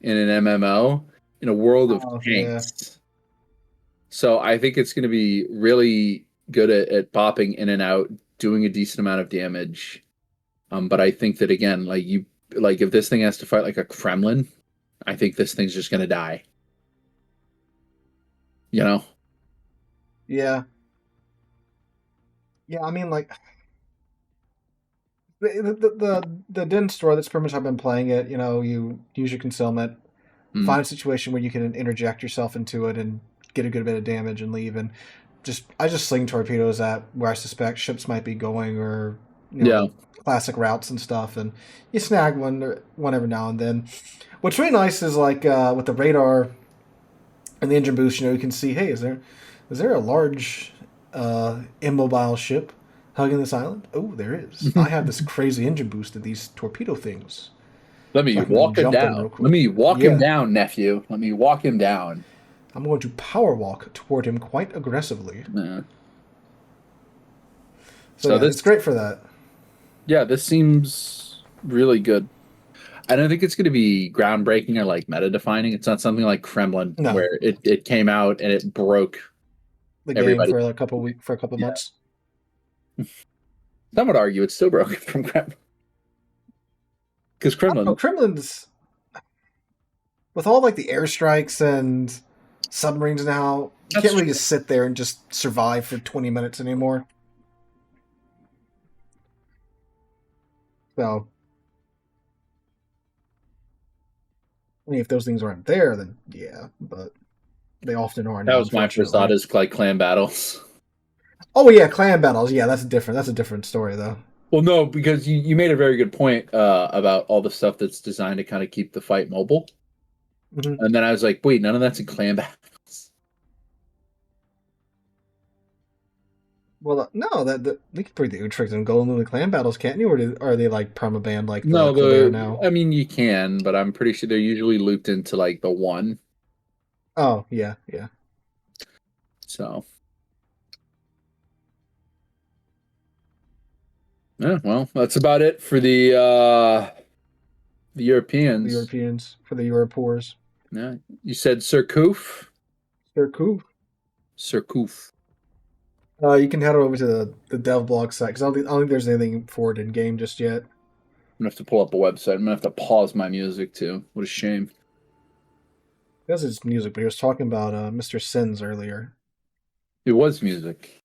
in an MMO in a world of tanks. Yeah. So I think it's going to be really good at popping in and out, doing a decent amount of damage. But I think that again, if this thing has to fight like a Kremlin, I think this thing's just going to die. You know? Yeah. Yeah, I mean, like, the den store, that's pretty much how I've been playing it. You use your concealment, find a situation where you can interject yourself into it and get a good bit of damage and leave. And I just sling torpedoes at where I suspect ships might be going, or classic routes and stuff, and you snag one every now and then. What's really nice is like with the radar and the engine boost, you can see, hey, is there a large immobile ship hugging this island? Oh, there is. I have this crazy engine boost of these torpedo things. Let me walk him down. Let me walk him down, nephew. Let me walk him down. I'm going to power walk toward him quite aggressively. Yeah. So it's great for that. Yeah, this seems really good. I don't think it's going to be groundbreaking or like meta-defining. It's not something like Kremlin where it came out and it broke the game for a couple months. Some would argue it's still broken from Kremlin. Because Kremlin's, with all like the airstrikes and submarines now, you can't really just sit there and just survive for 20 minutes anymore. So, I mean, if those things aren't there, then yeah, but they often are. That was my first thought, is like clan battles. Oh yeah, clan battles. Yeah, that's a different story though. Well, no, because you made a very good point about all the stuff that's designed to kind of keep the fight mobile. Mm-hmm. And then I was like, wait, none of that's in clan battles. Well, no, they can bring the tricks and go into the clan battles, can't you? Or are they like permabanned like no? Now? I mean, you can, but I'm pretty sure they're usually looped into like the one. Oh yeah. So. Yeah, well, that's about it for the Europeans. For the Europors. Yeah, you said Surcouf? Surcouf. You can head over to the dev blog site, because I don't think there's anything for it in game just yet. I'm gonna have to pull up a website. I'm gonna have to pause my music too. What a shame. That's his music, but he was talking about Mr. Sins earlier. It was music.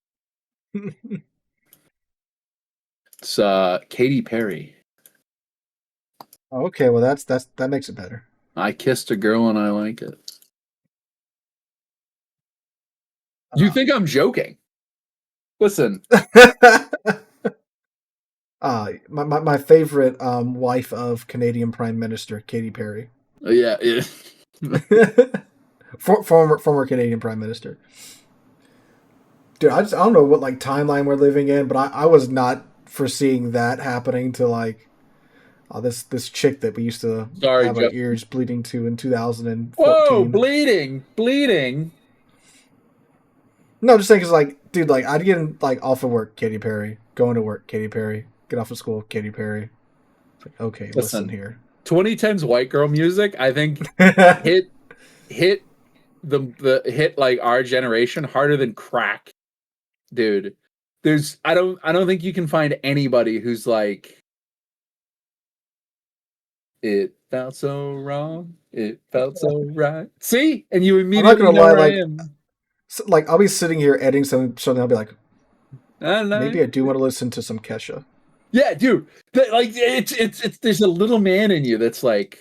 It's Katy Perry. Okay, well that makes it better. I kissed a girl and I like it. You think I'm joking? Listen. My favorite wife of Canadian Prime Minister Katy Perry. Yeah. former Canadian Prime Minister. Dude, I don't know what like timeline we're living in, but I was not foreseeing that happening to like this chick that we used to have our ears bleeding to in 2014. Whoa, bleeding. No, just saying, because like, dude, like I'd get like off of work, Katy Perry, going to work, Katy Perry, get off of school, Katy Perry. It's like, okay, listen here. 2010's white girl music, I think, hit like our generation harder than crack, dude. I don't think you can find anybody who's like, it felt so wrong, it felt so right. See, and you immediately know where I am. So, like, I'll be sitting here editing something. I'll be like, maybe I do want to listen to some Kesha. Yeah, dude. It's there's a little man in you that's like,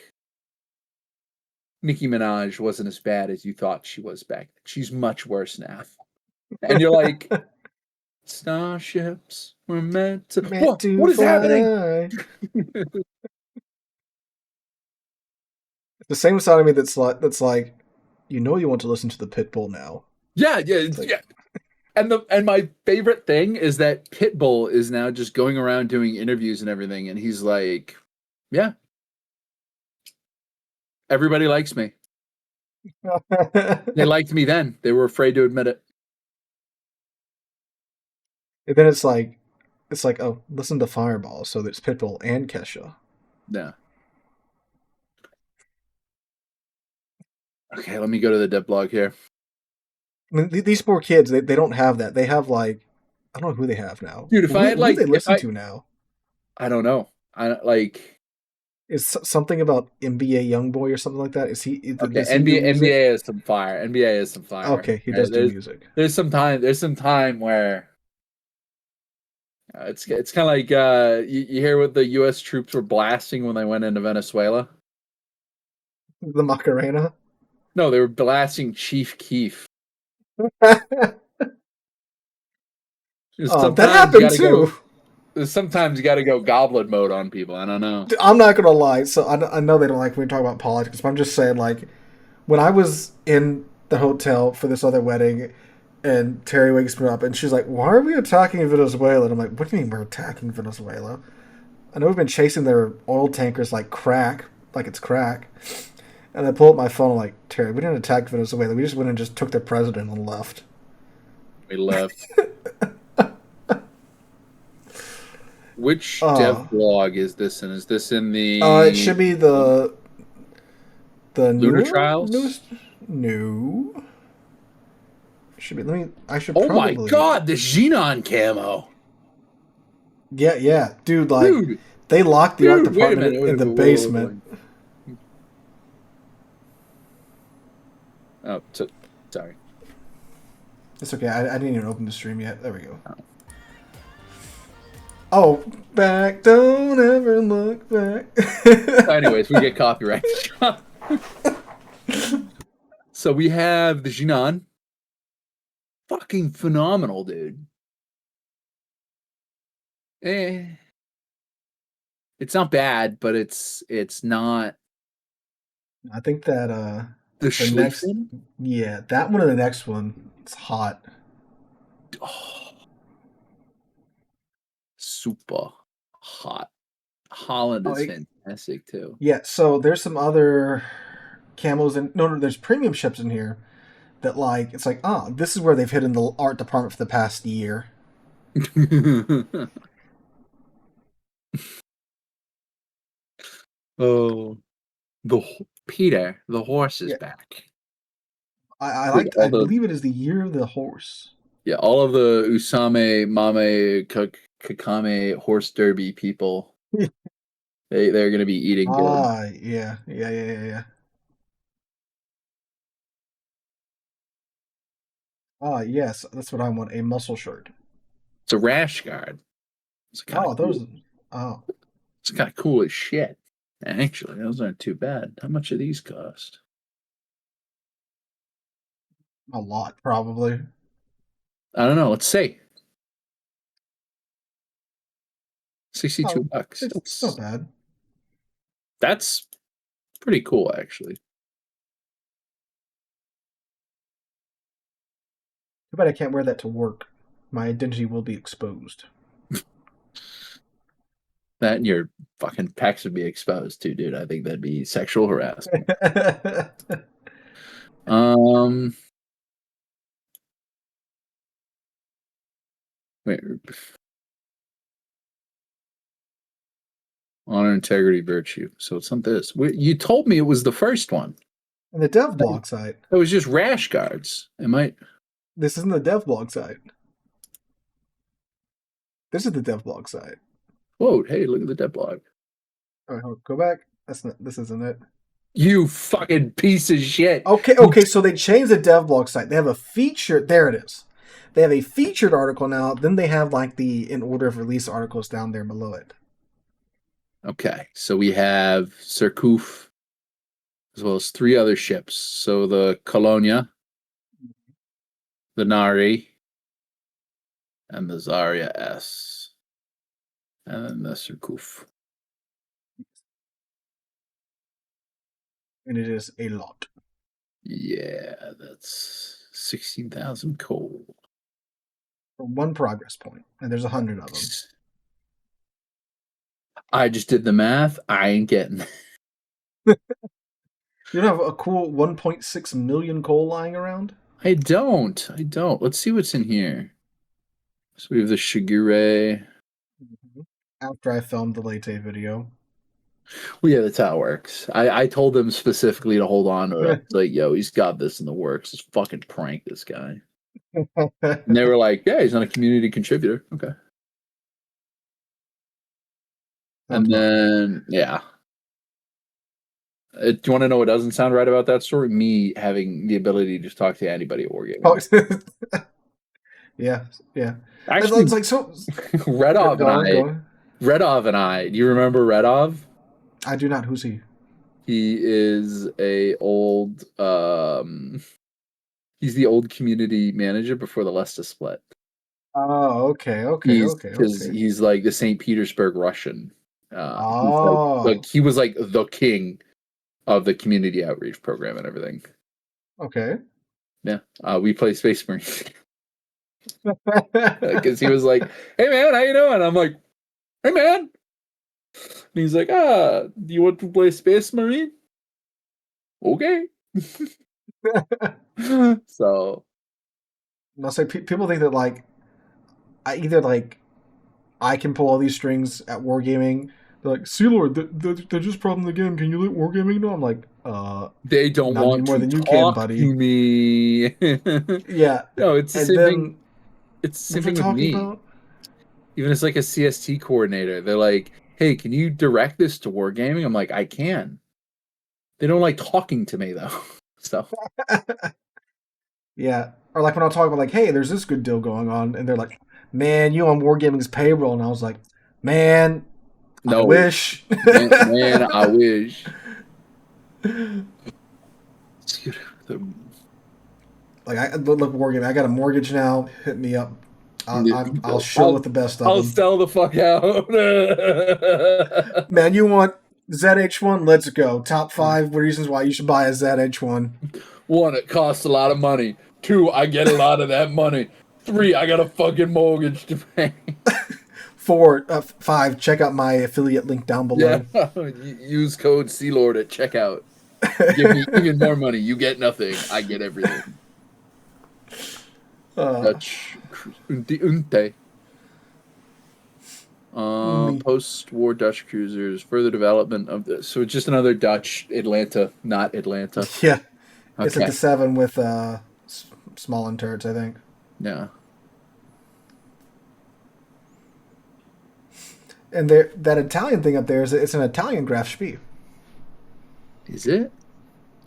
Nicki Minaj wasn't as bad as you thought she was back then. She's much worse now. And you're like, starships were meant to what is happening? The same side of me that's like, you want to listen to the Pitbull now. Yeah. And my favorite thing is that Pitbull is now just going around doing interviews and everything, and he's like, yeah, everybody likes me. They liked me then. They were afraid to admit it. And then it's like, oh, listen to Fireball. So there's Pitbull and Kesha. Yeah. Okay, let me go to the dev blog here. I mean, these poor kids, they don't have that. They have like, I don't know who they have now. Dude, if I had like, who do they listen to now? I don't know. I like, Is something about NBA YoungBoy or something like that? Okay, Does he do music? NBA is some fire. NBA is some fire. Okay, he Right? does do music. There's some time where it's kind of like you hear what the U.S. troops were blasting when they went into Venezuela. The Macarena. No, they were blasting Chief Keef. That Sometimes you happened gotta go. too. Sometimes you gotta go goblin mode on people. I don't know. I'm not gonna lie. So I know they don't like when we talk about politics, but I'm just saying, like, when I was in the hotel for this other wedding, and Terry wakes me up, and she's like, "Why are we attacking Venezuela?" And I'm like, "What do you mean we're attacking Venezuela? I know we've been chasing their oil tankers like crack, like it's crack." And I pull up my phone, I'm like, "Terry, we didn't attack Venezuela. We just went and just took their president and left." We left. Which dev Uh, blog is this in? Is this in it should be the Lunar Trials? newest. No, should be. Let me. I should Oh my probably. god, the Xenon camo. Yeah, dude. Like, Dude, they locked the art wait a department minute. in the Whoa. basement. Oh, sorry. It's okay. I didn't even open the stream yet. There we go. Oh, back, don't ever look back. Anyways, we get copyright. So we have the Xenon. Fucking phenomenal, dude. It's not bad, but it's not I think that the next, Schlieffen. yeah, that one or the next one, it's hot. Oh, super hot. Holland is fantastic too. Yeah, so there's some other camos and no, there's premium ships in here that like it's like this is where they've hidden the art department for the past year. Oh, Peter, the horse is back. I believe it is the year of the horse. Yeah, all of the Usame, Mame, Kakame horse derby people. They're gonna be eating good. Yeah. Yes, that's what I want. A muscle shirt. It's a rash guard. It's kind of those. cool. Oh, It's kind of cool as shit. Actually, those aren't too bad. How much do these cost? a lot probably. I don't know. Let's see. 62 bucks. It's not bad. That's pretty cool, actually. Too bad I can't wear that to work. My identity will be exposed. That and your fucking pecs would be exposed too, dude. I think that'd be sexual harassment. Wait. Honor, integrity, virtue. So it's not this. You told me it was the first one. And the dev blog site. It was just rash guards. This isn't the dev blog site. This is the dev blog site. Whoa, hey, look at the dev blog. All right, go back. This isn't it. You fucking piece of shit. Okay, so they changed the dev blog site. They have a featured, there it is. They have a featured article now, then they have like the in order of release articles down there below it. Okay, so we have Surcouf, as well as 3 other ships. So the Colonia, the Nari, and the Zarya S. And then the Surcouf. And it is a lot. Yeah, that's 16,000 coal. For 1 progress point. And there's 100 of them. I just did the math. I ain't getting You don't have a cool 1.6 million coal lying around? I don't. Let's see what's in here. So we have the Shigure. After I filmed the Late video. Well, yeah, that's how it works. I told them specifically to hold on to it. Like, yo, he's got this in the works. Just fucking prank this guy. And they were like, yeah, he's not a community contributor. Okay. And then, yeah. Do you want to know what doesn't sound right about that story? Me having the ability to just talk to anybody at Wargaming. Yeah. Actually, It's like so. Redov and Go on. Redov and I. Do you remember Redov? I do not. Who's he? He is a old. He's the old community manager before the Leicester split. Oh, okay. He's like the St. Petersburg Russian. Oh, He was like the king of the community outreach program and everything. okay. Yeah, we play Space Marines because he was like, "Hey man, how you doing?" I'm like, "Hey man," and he's like, "Do you want to play Space Marine?" Okay. So I'll say people think that like I can pull all these strings at Wargaming. They're like, Sea Lord, they're just problem the game. Can you let Wargaming know? I'm like, they don't not any want more to than you can, talk buddy. to me. Yeah. No, it's the And same then thing. It's the same what they're thing with talking me. about? Even as like a CST coordinator, they're like, "Hey, can you direct this to Wargaming?" I'm like, "I can." They don't like talking to me though. So Yeah. Or like when I talk about like, hey, there's this good deal going on, and they're like, man, you on Wargaming's payroll, and I was like, man, I no, wish. man, I wish. Like I look Wargaming. I got a mortgage now. Hit me up. I'll shill with the best of I'll them. sell the fuck out. Man, you want ZH1? Let's go. Top 5 reasons why you should buy a ZH1. 1, it costs a lot of money. 2, I get a lot of that money. 3, I got a fucking mortgage to pay. 4, 5. Check out my affiliate link down below. Yeah, use code CLord at checkout. Give me even more money. You get nothing. I get everything. Dutch Unte. Post-war Dutch cruisers, further development of this. So it's just another Dutch Atlanta, not Atlanta. Yeah, it's Okay. like the 7 with small turrets, I think. Yeah. And that Italian thing up there it's an Italian graph spee. Is it?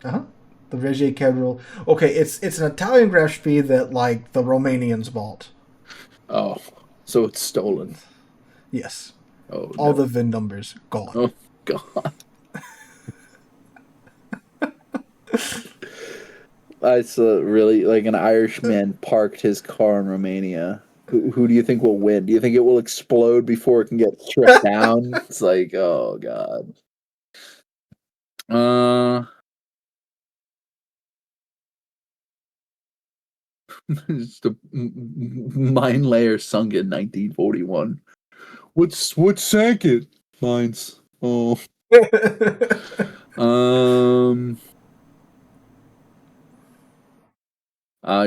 The Regie Kedril. Okay, it's an Italian graph spee that like the Romanians bought. Oh, so it's stolen. Yes. Oh, all no. the VIN numbers gone. Oh God. It's really like an Irishman parked his car in Romania. Who do you think will win? Do you think it will explode before it can get stripped down? It's like, oh God. The mine layer sunk in 1941. What sank it? Mines. Oh.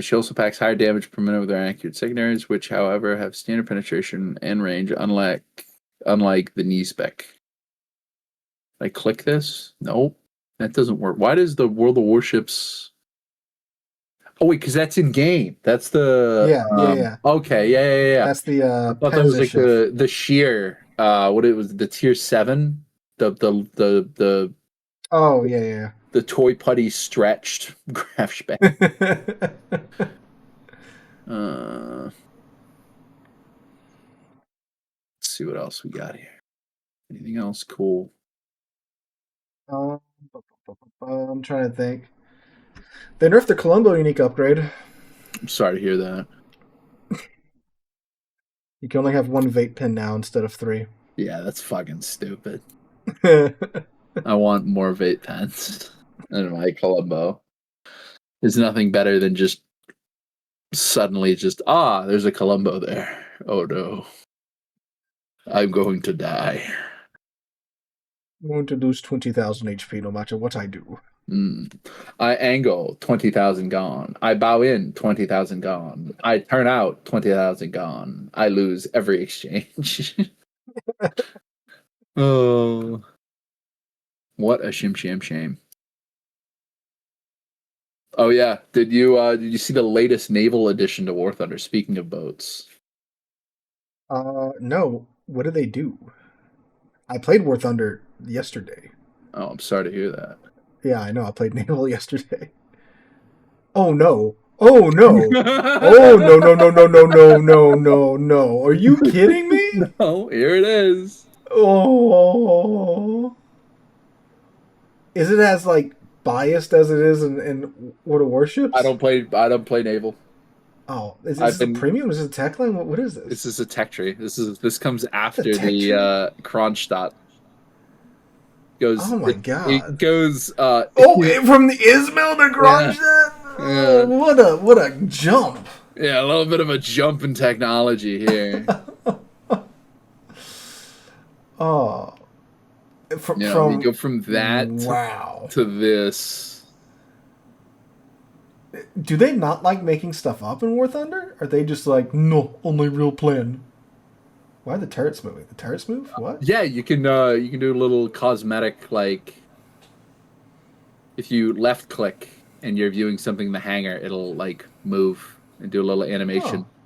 She also packs higher damage per minute with her accurate secondaries, which, however, have standard penetration and range, unlike the knee spec. I click this? Nope, that doesn't work. Why does the World of Warships? Oh wait, because that's in game. That's the yeah. Okay, yeah. That's the I thought that was like the sheer. What it was, the tier 7, the Oh yeah. The toy putty stretched graph spec. Let's see what else we got here. Anything else cool? I'm trying to think. They nerfed the Colombo unique upgrade. I'm sorry to hear that. You can only have 1 vape pin now instead of 3. Yeah, that's fucking stupid. I want more vape pens in my Colombo. There's nothing better than just suddenly there's a Colombo there. Oh no. I'm going to die. I'm going to lose 20,000 HP no matter what I do. I angle 20,000 gone. I bow in 20,000 gone. I turn out 20,000 gone. I lose every exchange. Oh, what a shame. Oh yeah, did you see the latest naval addition to War Thunder? Speaking of boats, No. What do they do? I played War Thunder yesterday. oh, I'm sorry to hear that. Yeah, I know. I played Naval yesterday. Oh no! Oh no! Oh no! No! No! No! No! No! No! No! No! Are you kidding me? No, here it is. Oh, is it as like biased as it is in World of I Warships? don't play. I don't play naval. Oh, is I've this a been. premium? Is this a tech line? What is This this? is a tech tree. This comes The after tech the tree? Kronstadt goes. Oh my It god! goes. Oh, from the Ismail to Yeah, Gronstadt? Oh, yeah, what a jump! yeah. A little bit of a jump in technology here. Oh, You know, you from go from that wow. to this. Do they not like making stuff up in War Thunder? Are they just like, no, only real plan? Why are the turrets moving? The turrets move? What? Yeah, you can do a little cosmetic, like if you left click and you're viewing something in the hangar, it'll like move and do a little animation. Oh.